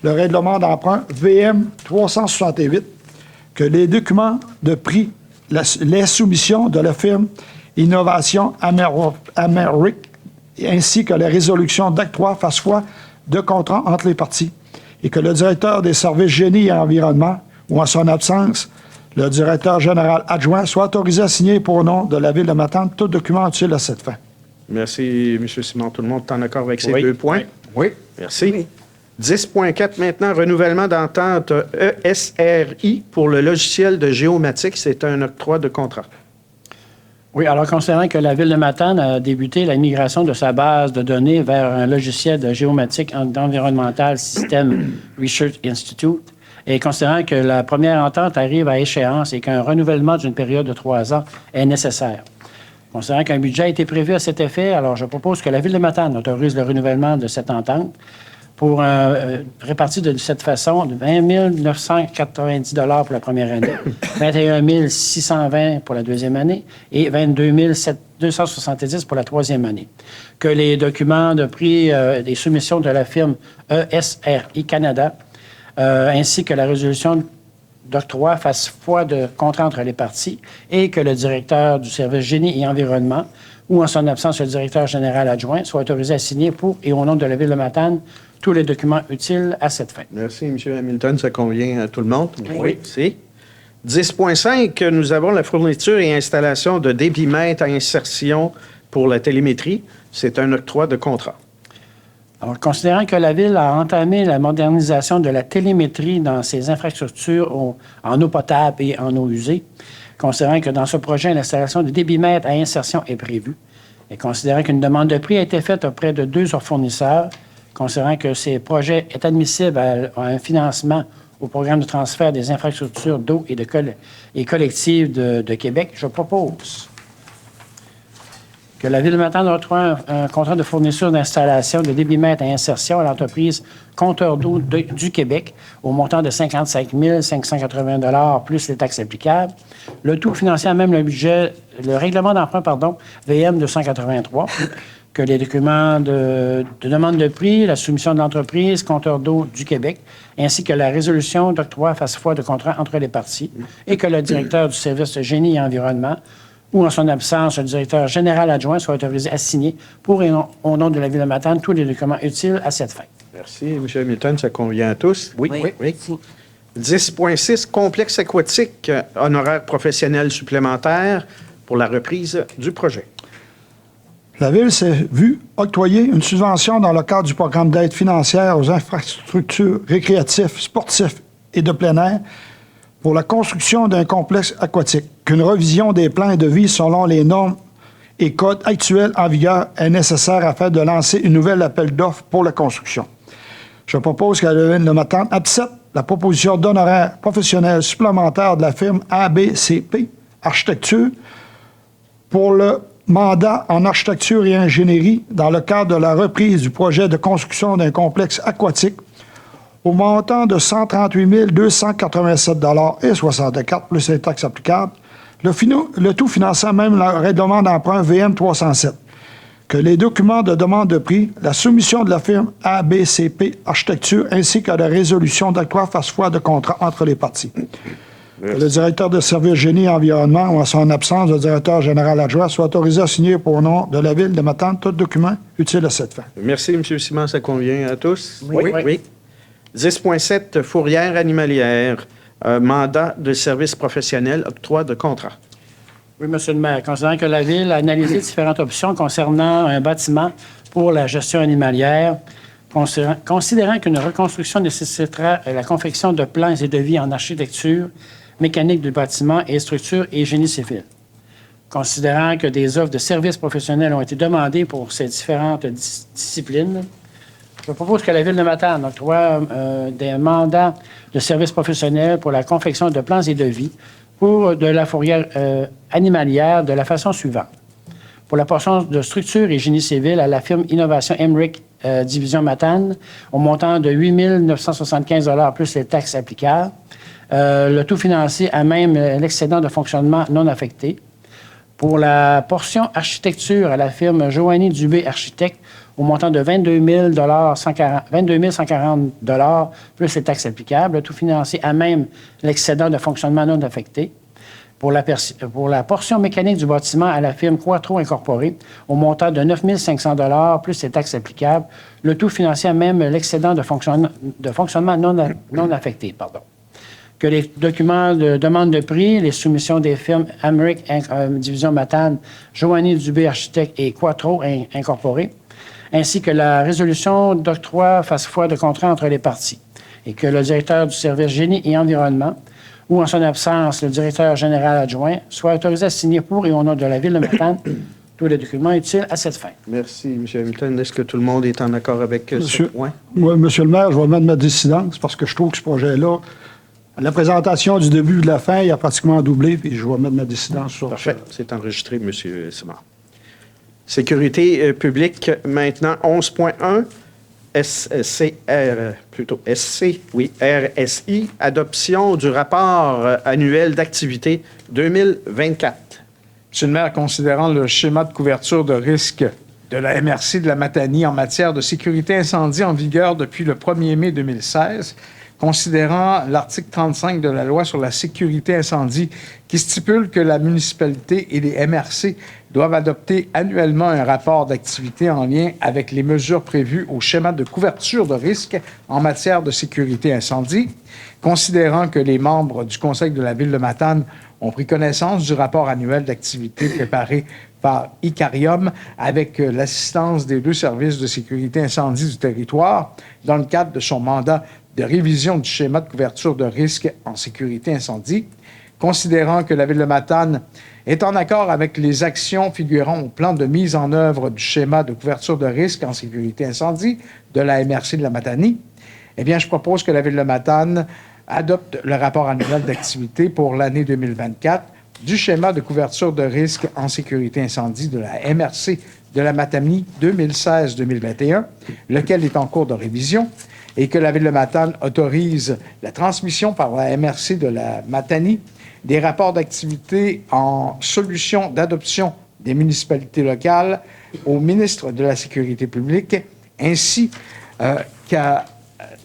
le règlement d'emprunt VM 368, que les documents de prix, les soumissions de la firme Innovation Amérique, ainsi que les résolutions d'octroi fassent foi de contrat entre les parties, et que le directeur des services génie et environnement, ou en son absence, le directeur général adjoint, soit autorisé à signer pour nom de la Ville de Matane tout document utile à cette fin. Merci, M. Simon. Tout le monde est en accord avec ces Oui. 2 points? Oui. Merci. Oui. 10.4 maintenant, renouvellement d'entente ESRI pour le logiciel de géomatique. C'est un octroi de contrat. Oui, alors considérant que la Ville de Matane a débuté la migration de sa base de données vers un logiciel de géomatique environnemental System Research Institute, et considérant que la première entente arrive à échéance et qu'un renouvellement d'une période de 3 ans est nécessaire. Considérant qu'un budget a été prévu à cet effet, alors je propose que la Ville de Matane autorise le renouvellement de cette entente pour réparti de cette façon de 20 990 $ pour la première année, 21 620 pour la deuxième année et 22 270 pour la troisième année. Que les documents de prix des soumissions de la firme ESRI Canada ainsi que la résolution d'octroi fassent foi de contrat entre les parties et que le directeur du service génie et environnement ou en son absence le directeur général adjoint soit autorisé à signer pour et au nom de la Ville de Matane tous les documents utiles à cette fin. Merci, M. Hamilton. Ça convient à tout le monde? Oui. Merci. 10.5, nous avons la fourniture et installation de débitmètres à insertion pour la télémétrie. C'est un octroi de contrat. Alors, considérant que la Ville a entamé la modernisation de la télémétrie dans ses infrastructures en eau potable et en eau usée, considérant que dans ce projet, l'installation de débitmètres à insertion est prévue, et considérant qu'une demande de prix a été faite auprès de 2 fournisseurs, considérant que ces projets est admissible à un financement au programme de transfert des infrastructures d'eau et collectives de Québec, je propose que la Ville de Matane octroie un contrat de fourniture d'installation de débitmètres à insertion à l'entreprise Compteur d'eau du Québec au montant de 55 580 $ plus les taxes applicables. Le tout financé à même le budget, le règlement d'emprunt, VM 283, que les documents de demande de prix, la soumission de l'entreprise Compteur d'eau du Québec, ainsi que la résolution d'octroi fasse foi de contrat entre les parties, et que le directeur du service de génie et environnement ou en son absence, le directeur général adjoint soit autorisé à signer pour et au nom de la Ville de Matane tous les documents utiles à cette fin. Merci, M. Hamilton. Ça convient à tous? Oui. 10.6, complexe aquatique, honoraires professionnels supplémentaires pour la reprise du projet. La Ville s'est vue octroyer une subvention dans le cadre du programme d'aide financière aux infrastructures récréatives, sportives et de plein air pour la construction d'un complexe aquatique, qu'une revision des plans et devis selon les normes et code actuel en vigueur est nécessaire afin de lancer une nouvelle appel d'offres pour la construction. Je propose que la ville de Matane accepte la proposition d'honoraires professionnels supplémentaires de la firme ABCP Architecture pour le mandat en architecture et ingénierie dans le cadre de la reprise du projet de construction d'un complexe aquatique au montant de 138 287,64 $ plus les taxes applicables, le tout finançant même le règlement d'emprunt VM 307. Que les documents de demande de prix, la soumission de la firme ABCP Architecture ainsi que la résolution d'octroi fassent foi de contrat entre les parties. Que le directeur de service génie et environnement ou en son absence, le directeur général adjoint soit autorisé à signer pour nom de la ville de Matane tout document utile à cette fin. Merci, M. Simon. Ça convient à tous? Oui. 10.7, fourrière animalière. Mandat de service professionnel, octroi de contrat. Oui, Monsieur le maire. Considérant que la Ville a analysé différentes options concernant un bâtiment pour la gestion animalière, considérant qu'une reconstruction nécessitera la confection de plans et devis en architecture, mécanique du bâtiment et structure et génie civil. Considérant que des offres de services professionnels ont été demandées pour ces différentes disciplines, je propose que la Ville de Matane octroie des mandats de services professionnels pour la confection de plans et devis pour de la fourrière animalière de la façon suivante. Pour la portion de structure et génie civil à la firme Innovation Emmerich Division Matane, au montant de 8 975 $ plus les taxes applicables, le tout financé à même l'excédent de fonctionnement non affecté. Pour la portion architecture à la firme Joanny Dubé Architecte, au montant de 22 140 $ plus les taxes applicables, le tout financé à même l'excédent de fonctionnement non affecté. Pour la portion mécanique du bâtiment à la firme Quattro Incorporée, au montant de 9 500 $ plus les taxes applicables, le tout financé à même l'excédent de fonctionnement non affecté. Que les documents de demande de prix, les soumissions des firmes Emmerich Division Matane, Joanny Dubé Architecte et Quattro Incorporée, ainsi que la résolution d'octroi fasse foi de contrat entre les parties, et que le directeur du service génie et environnement, ou en son absence, le directeur général adjoint, soit autorisé à signer pour et au nom de la Ville de Matane tous les documents utiles à cette fin. Merci, M. Hamilton. Est-ce que tout le monde est en accord avec ce point? Oui, Monsieur le maire, je vais mettre ma dissidence parce que je trouve que ce projet-là, à la présentation du début et de la fin, il a pratiquement doublé, puis je vais mettre ma dissidence sur Parfait. C'est enregistré, M. Simard. Sécurité publique, maintenant, 11.1, RSI, adoption du rapport annuel d'activité 2024. Monsieur le maire, considérant le schéma de couverture de risque de la MRC de la Matanie en matière de sécurité incendie en vigueur depuis le 1er mai 2016, considérant l'article 35 de la loi sur la sécurité incendie qui stipule que la municipalité et les MRC doivent adopter annuellement un rapport d'activité en lien avec les mesures prévues au schéma de couverture de risque en matière de sécurité incendie, considérant que les membres du Conseil de la Ville de Matane ont pris connaissance du rapport annuel d'activité préparé par Icarium avec l'assistance des 2 services de sécurité incendie du territoire dans le cadre de son mandat de révision du schéma de couverture de risque en sécurité incendie, considérant que la Ville de Matane est en accord avec les actions figurant au plan de mise en œuvre du schéma de couverture de risque en sécurité incendie de la MRC de la Matanie, eh bien, je propose que la Ville de Matane adopte le rapport annuel d'activité pour l'année 2024 du schéma de couverture de risque en sécurité incendie de la MRC de la Matanie 2016-2021, lequel est en cours de révision, et que la Ville de Matane autorise la transmission par la MRC de la Matanie des rapports d'activité en solution d'adoption des municipalités locales au ministre de la Sécurité publique, ainsi qu'à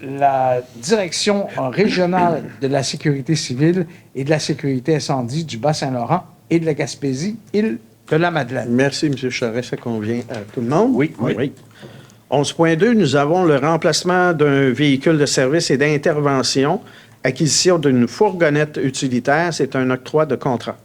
la direction régionale de la sécurité civile et de la sécurité incendie du Bas-Saint-Laurent et de la Gaspésie, île de la Madeleine. Merci, M. Charest. Ça convient à tout le monde? Oui. 11.2, nous avons le remplacement d'un véhicule de service et d'intervention, acquisition d'une fourgonnette utilitaire. C'est un octroi de contrat.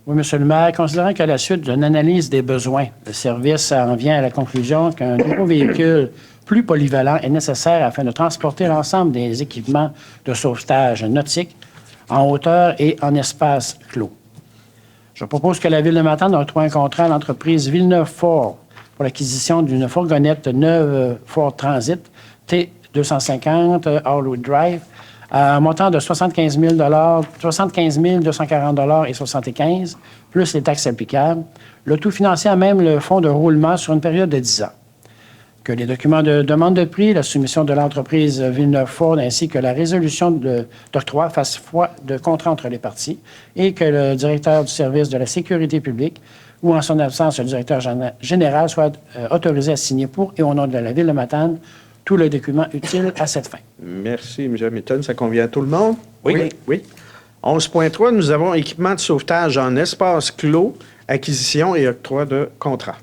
Oui, M. le maire, considérant qu'à la suite d'une analyse des besoins, le service en vient à la conclusion qu'un nouveau véhicule plus polyvalent est nécessaire afin de transporter l'ensemble des équipements de sauvetage nautique en hauteur et en espace clos. Je propose que la Ville de Matane octroie un contrat à l'entreprise Villeneuve-Ford pour l'acquisition d'une fourgonnette neuve Ford Transit T250 All-Wheel Drive à un montant de 75 240 et 75 plus les taxes applicables. Le tout financé à même le fonds de roulement sur une période de 10 ans. Que les documents de demande de prix, la soumission de l'entreprise Villeneuve-Ford ainsi que la résolution d'octroi fassent foi de contrat entre les parties et que le directeur du service de la sécurité publique ou en son absence, le directeur général soit autorisé à signer pour et au nom de la Ville de Matane tous les documents utiles à cette fin. Merci, M. Hamilton. Ça convient à tout le monde? Oui. Oui. 11.3, nous avons équipement de sauvetage en espace clos, acquisition et octroi de contrat.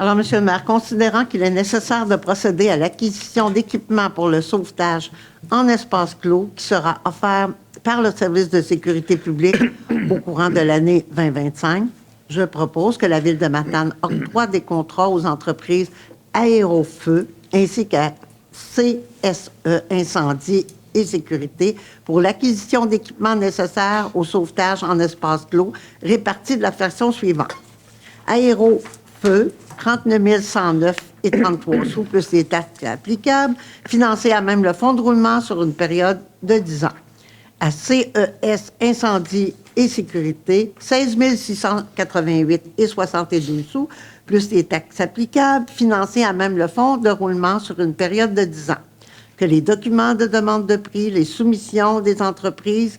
Alors, M. le maire, considérant qu'il est nécessaire de procéder à l'acquisition d'équipements pour le sauvetage en espace clos qui sera offert par le service de sécurité publique au courant de l'année 2025, je propose que la Ville de Matane octroie des contrats aux entreprises Aérofeu ainsi qu'à CSE Incendie et Sécurité pour l'acquisition d'équipements nécessaires au sauvetage en espace clos répartis de la façon suivante. Aérofeu, 39 109 et 33 sous plus les taxes applicables, financés à même le fonds de roulement sur une période de 10 ans. À CES Incendie et Sécurité, 16 688 et 72 sous, plus les taxes applicables, financés à même le fonds de roulement sur une période de 10 ans. Que les documents de demande de prix, les soumissions des entreprises,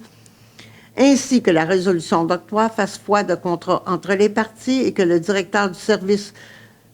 ainsi que la résolution d'octroi fassent foi de contrat entre les parties et que le directeur du service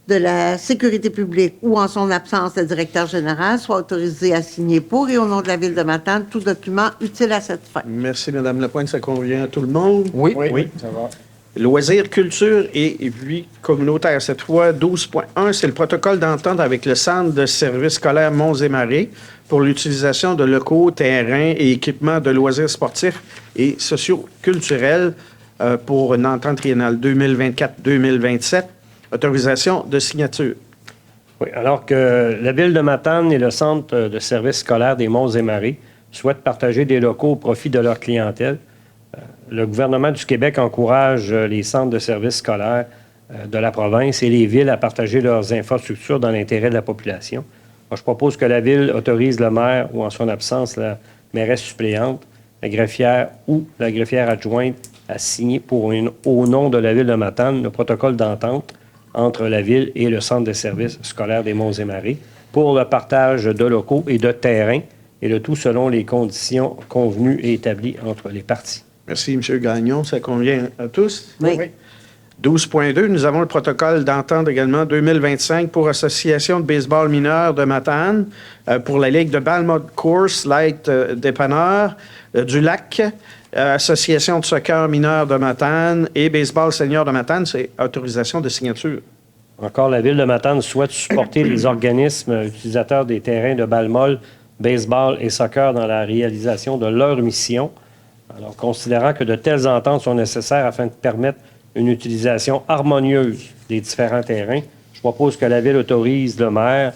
de la sécurité publique ou, en son absence, le directeur général soit autorisé à signer pour et au nom de la Ville de Matane tout document utile à cette fin. Merci, Mme Lapointe. Ça convient à tout le monde? Oui. Ça va. Loisirs, culture et vie communautaire. Cette fois, 12.1, c'est le protocole d'entente avec le Centre de services scolaires Monts et Marais pour l'utilisation de locaux, terrains et équipements de loisirs sportifs et socio-culturels pour une entente triennale 2024-2027. Autorisation de signature. Oui, alors que la Ville de Matane et le Centre de services scolaires des Monts et Marais souhaitent partager des locaux au profit de leur clientèle, le gouvernement du Québec encourage les centres de services scolaires de la province et les villes à partager leurs infrastructures dans l'intérêt de la population. Moi, je propose que la Ville autorise le maire ou, en son absence, la mairesse suppléante, la greffière ou la greffière adjointe à signer au nom de la Ville de Matane le protocole d'entente entre la Ville et le Centre de services scolaires des Monts et Marais pour le partage de locaux et de terrains, et le tout selon les conditions convenues et établies entre les parties. Merci, M. Gagnon. Ça convient à tous? Oui. 12.2, nous avons le protocole d'entente également 2025 pour Association de baseball mineur de Matane, pour la Ligue de Balmod Course Light Dépanneur du Lac, Association de soccer mineur de Matane et baseball senior de Matane. C'est autorisation de signature. Encore, la Ville de Matane souhaite supporter les organismes utilisateurs des terrains de balle-molle, baseball et soccer dans la réalisation de leur mission. Alors, considérant que de telles ententes sont nécessaires afin de permettre une utilisation harmonieuse des différents terrains, je propose que la Ville autorise le maire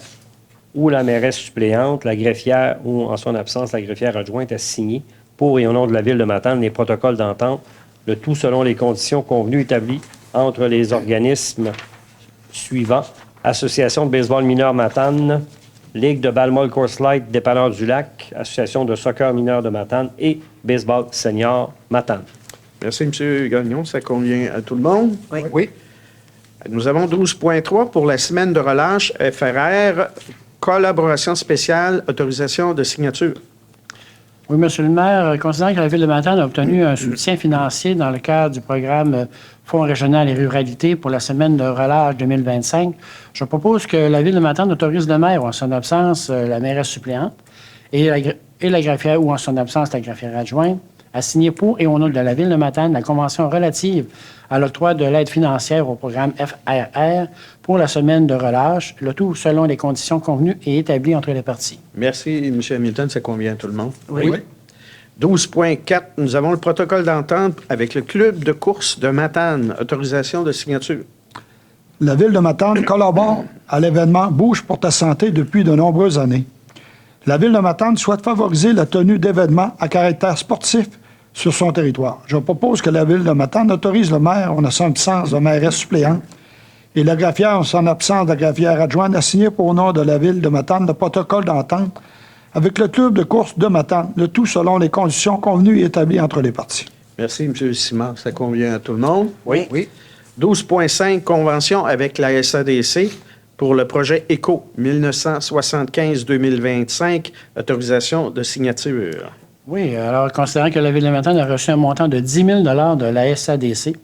ou la mairesse suppléante, la greffière ou, en son absence, la greffière adjointe à signer pour et au nom de la Ville de Matane les protocoles d'entente, le tout selon les conditions convenues établies entre les organismes suivants: Association de baseball mineur Matane, Ligue de Balmol Course Light Dépanneur du Lac, Association de soccer mineur de Matane et baseball senior Matane. Merci, M. Gagnon. Ça convient à tout le monde? Oui. Nous avons 12.3 pour la semaine de relâche FRR, collaboration spéciale, autorisation de signature. Oui, Monsieur le maire, considérant que la Ville de Matane a obtenu un soutien financier dans le cadre du programme Fonds régional et ruralité pour la semaine de relâche 2025, je propose que la Ville de Matane autorise le maire ou, en son absence, la mairesse suppléante et la greffière ou, en son absence, la greffière adjointe à signer pour et au nom de la Ville de Matane la convention relative à l'octroi de l'aide financière au programme FRR pour la semaine de relâche, le tout selon les conditions convenues et établies entre les parties. Merci, M. Hamilton. Ça convient à tout le monde? Oui. 12.4, nous avons le protocole d'entente avec le club de course de Matane, autorisation de signature. La Ville de Matane collabore à l'événement Bouge pour ta santé depuis de nombreuses années. La Ville de Matane souhaite favoriser la tenue d'événements à caractère sportif sur son territoire. Je propose que la Ville de Matane autorise le maire, en son absence de mairesse suppléante, et la greffière, en son absence de greffière adjointe, à signer pour nom de la Ville de Matane le protocole d'entente avec le club de course de Matane, le tout selon les conditions convenues et établies entre les parties. Merci, M. Simard. Ça convient à tout le monde? Oui. 12.5, convention avec la SADC pour le projet ECO 1975-2025, autorisation de signature. Oui, alors, considérant que la Ville de Matane a reçu un montant de 10 000 de la SADC,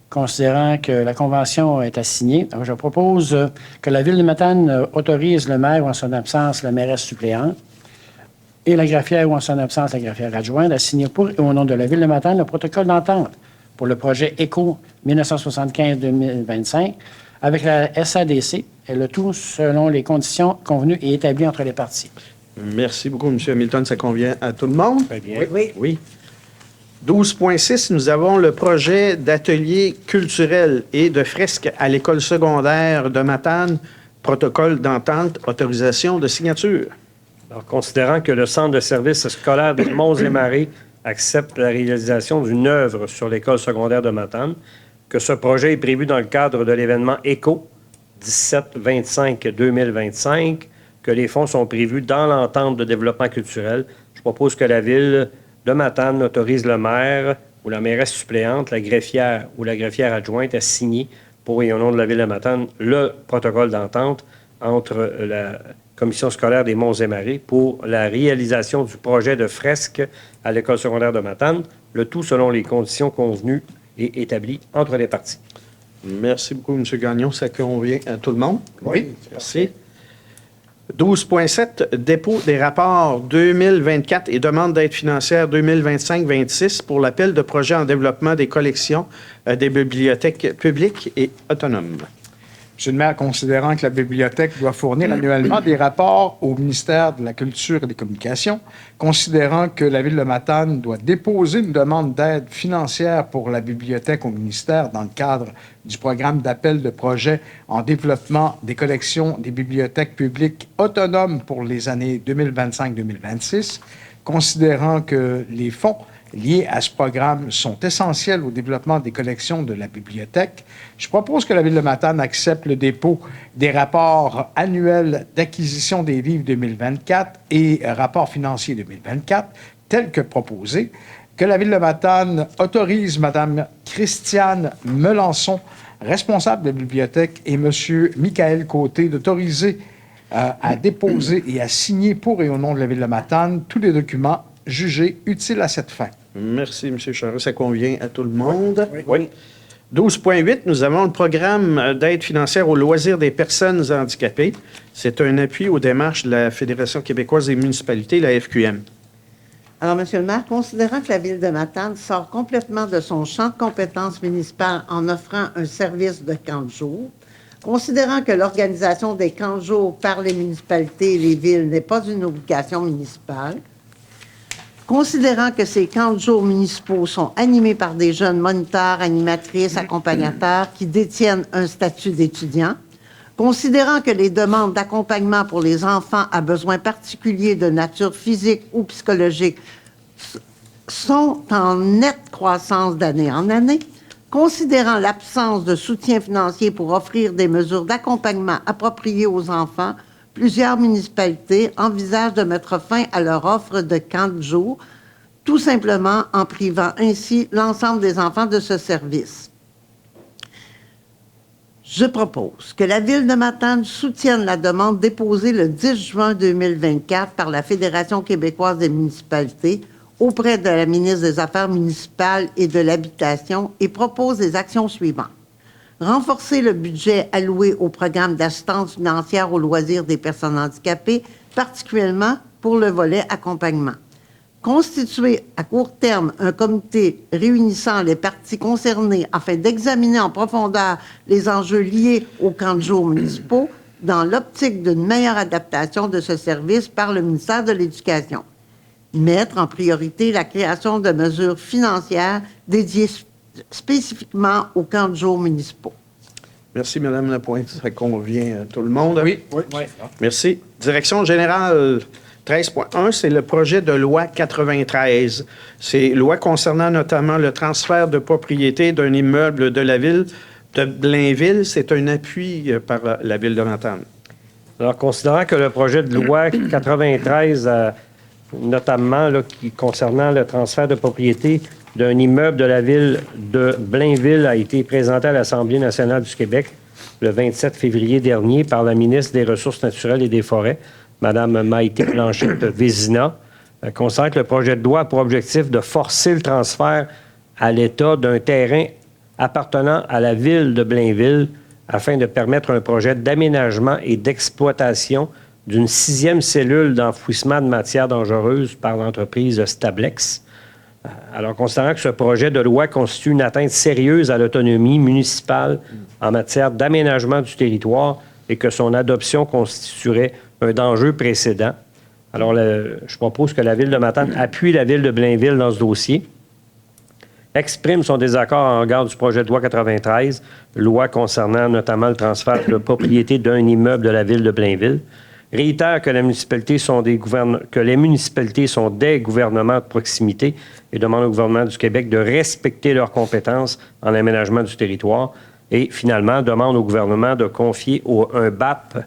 considérant que la convention est assignée, donc je propose que la Ville de Matane autorise le maire ou en son absence la mairesse suppléante et la greffière ou en son absence la greffière adjointe à signer pour et au nom de la Ville de Matane le protocole d'entente pour le projet ECO 1975-2025 avec la SADC et le tout selon les conditions convenues et établies entre les parties. Merci beaucoup, M. Hamilton. Ça convient à tout le monde? Très bien. Oui. 12.6, nous avons le projet d'atelier culturel et de fresques à l'école secondaire de Matane, protocole d'entente, autorisation de signature. Alors, considérant que le Centre de services scolaires des Monts-et-Marais accepte la réalisation d'une œuvre sur l'école secondaire de Matane, que ce projet est prévu dans le cadre de l'événement ECO 17-25-2025, que les fonds sont prévus dans l'entente de développement culturel, je propose que la Ville de Matane autorise le maire ou la mairesse suppléante, la greffière ou la greffière adjointe à signer pour et au nom de la Ville de Matane le protocole d'entente entre la Commission scolaire des Monts-et-Marais pour la réalisation du projet de fresque à l'école secondaire de Matane, le tout selon les conditions convenues et établies entre les parties. Merci beaucoup, M. Gagnon. Ça convient à tout le monde? Oui. Merci. 12.7, dépôt des rapports 2024 et demande d'aide financière 2025-26 pour l'appel de projet en développement des collections des bibliothèques publiques et autonomes. Monsieur le maire, considérant que la bibliothèque doit fournir annuellement des rapports au ministère de la Culture et des Communications, considérant que la Ville de Matane doit déposer une demande d'aide financière pour la bibliothèque au ministère dans le cadre du programme d'appel de projet en développement des collections des bibliothèques publiques autonomes pour les années 2025-2026, considérant que les fonds liés à ce programme sont essentiels au développement des collections de la bibliothèque, je propose que la Ville de Matane accepte le dépôt des rapports annuels d'acquisition des livres 2024 et rapports financiers 2024, tels que proposés, que la Ville de Matane autorise Mme Christiane Melançon, responsable de la bibliothèque, et M. Michael Côté d'autoriser à déposer et à signer pour et au nom de la Ville de Matane tous les documents jugés utiles à cette fin. Merci, M. Charest. Ça convient à tout le monde? Oui. 12.8, nous avons le programme d'aide financière aux loisirs des personnes handicapées. C'est un appui aux démarches de la Fédération québécoise des municipalités, la FQM. Alors, Monsieur le maire, considérant que la Ville de Matane sort complètement de son champ de compétences municipales en offrant un service de camp de jour, considérant que l'organisation des camps de jour par les municipalités et les villes n'est pas une obligation municipale, considérant que ces camps de jour municipaux sont animés par des jeunes moniteurs, animatrices, accompagnateurs qui détiennent un statut d'étudiant, considérant que les demandes d'accompagnement pour les enfants à besoins particuliers de nature physique ou psychologique sont en nette croissance d'année en année, considérant l'absence de soutien financier pour offrir des mesures d'accompagnement appropriées aux enfants, plusieurs municipalités envisagent de mettre fin à leur offre de camp de jour, tout simplement en privant ainsi l'ensemble des enfants de ce service. Je propose que la Ville de Matane soutienne la demande déposée le 10 juin 2024 par la Fédération québécoise des municipalités auprès de la ministre des Affaires municipales et de l'Habitation et propose les actions suivantes. Renforcer le budget alloué au programme d'assistance financière aux loisirs des personnes handicapées, particulièrement pour le volet accompagnement. Constituer à court terme un comité réunissant les parties concernées afin d'examiner en profondeur les enjeux liés aux camps de jour municipaux dans l'optique d'une meilleure adaptation de ce service par le ministère de l'Éducation. Mettre en priorité la création de mesures financières dédiées spécifiquement aux camps de jour municipaux. Merci, Mme Lapointe. Ça convient à tout le monde. Oui. Merci. Direction générale 13.1, c'est le projet de loi 93. C'est loi concernant notamment le transfert de propriété d'un immeuble de la ville de Blainville. C'est un appui par la ville de Matane. Alors, considérant que le projet de loi 93, notamment là, concernant le transfert de propriété d'un immeuble de la ville de Blainville, a été présenté à l'Assemblée nationale du Québec le 27 février dernier par la ministre des Ressources naturelles et des Forêts, Mme Maïté Blanchette-Vézina, considérant que le projet de loi a pour objectif de forcer le transfert à l'État d'un terrain appartenant à la ville de Blainville afin de permettre un projet d'aménagement et d'exploitation d'une 6e cellule d'enfouissement de matières dangereuses par l'entreprise Stablex. Alors, considérant que ce projet de loi constitue une atteinte sérieuse à l'autonomie municipale en matière d'aménagement du territoire et que son adoption constituerait un danger précédent, alors je propose que la Ville de Matane appuie la Ville de Blainville dans ce dossier, exprime son désaccord en regard du projet de loi 93, loi concernant notamment le transfert de propriété d'un immeuble de la Ville de Blainville, réitère que les municipalités sont des gouvernements de proximité et demande au gouvernement du Québec de respecter leurs compétences en aménagement du territoire et, finalement, demande au gouvernement de confier au BAP,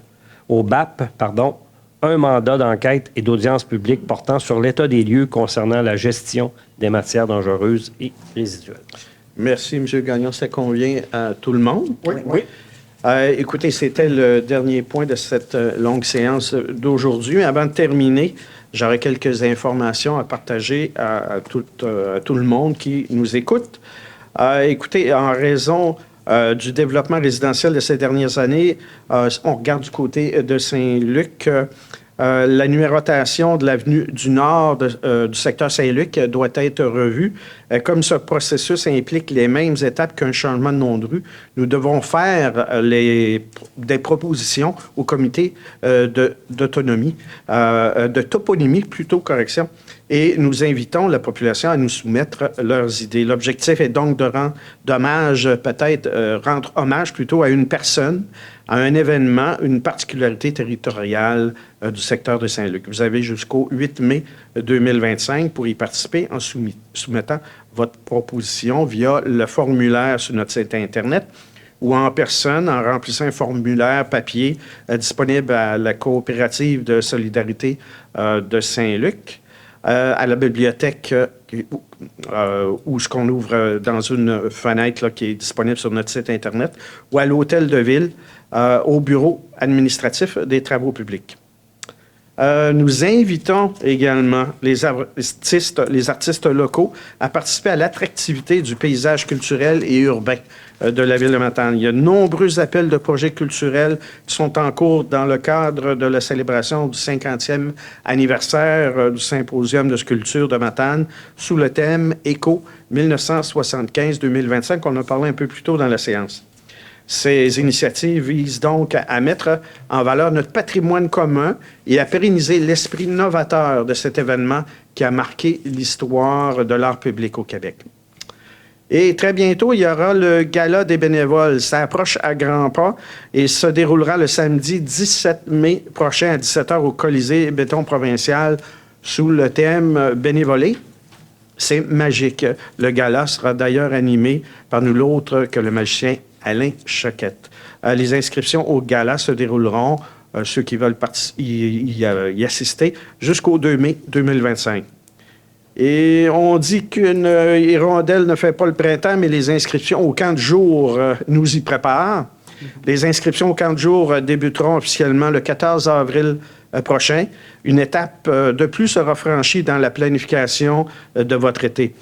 un mandat d'enquête et d'audience publique portant sur l'état des lieux concernant la gestion des matières dangereuses et résiduelles. Merci, M. Gagnon. Ça convient à tout le monde? Oui. Écoutez, c'était le dernier point de cette longue séance d'aujourd'hui. Avant de terminer, j'aurais quelques informations à partager à tout le monde qui nous écoute. Écoutez, en raison du développement résidentiel de ces dernières années, on regarde du côté de Saint-Luc. La numérotation de l'avenue du Nord du secteur Saint-Luc doit être revue. Comme ce processus implique les mêmes étapes qu'un changement de nom de rue, nous devons faire des propositions au comité d'autonomie, de toponymie, plutôt, correction, et nous invitons la population à nous soumettre leurs idées. L'objectif est donc de rendre hommage plutôt à une personne, à un événement, une particularité territoriale du secteur de Saint-Luc. Vous avez jusqu'au 8 mai 2025 pour y participer en soumettant votre proposition via le formulaire sur notre site Internet ou en personne en remplissant un formulaire papier disponible à la coopérative de solidarité de Saint-Luc, à la bibliothèque où ce qu'on ouvre dans une fenêtre là, qui est disponible sur notre site Internet, ou à l'hôtel de ville, au bureau administratif des travaux publics. Nous invitons également les artistes locaux à participer à l'attractivité du paysage culturel et urbain de la ville de Matane. Il y a de nombreux appels de projets culturels qui sont en cours dans le cadre de la célébration du 50e anniversaire du Symposium de sculpture de Matane sous le thème Éco 1975-2025 qu'on a parlé un peu plus tôt dans la séance. Ces initiatives visent donc à mettre en valeur notre patrimoine commun et à pérenniser l'esprit novateur de cet événement qui a marqué l'histoire de l'art public au Québec. Et très bientôt, il y aura le Gala des bénévoles. Ça approche à grands pas et se déroulera le samedi 17 mai prochain à 17h au Colisée Béton Provincial sous le thème Bénévoler. C'est magique. Le gala sera d'ailleurs animé par nul autre que le magicien Alain Choquette. Les inscriptions au gala se dérouleront, ceux qui veulent y assister, jusqu'au 2 mai 2025. Et on dit qu'une hirondelle ne fait pas le printemps, mais les inscriptions au camp de jour nous y préparent. Les inscriptions au camp de jour débuteront officiellement le 14 avril prochain. Une étape de plus sera franchie dans la planification de votre été.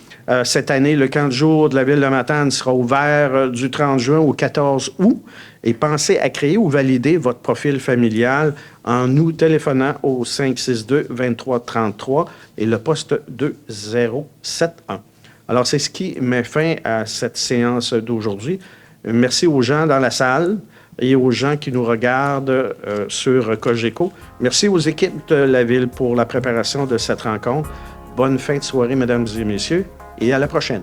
Cette année, le camp de jour de la ville de Matane sera ouvert du 30 juin au 14 août. Et pensez à créer ou valider votre profil familial en nous téléphonant au 562-2333 et le poste 2071. Alors, c'est ce qui met fin à cette séance d'aujourd'hui. Merci aux gens dans la salle et aux gens qui nous regardent sur Cogeco. Merci aux équipes de la Ville pour la préparation de cette rencontre. Bonne fin de soirée, mesdames et messieurs, et à la prochaine.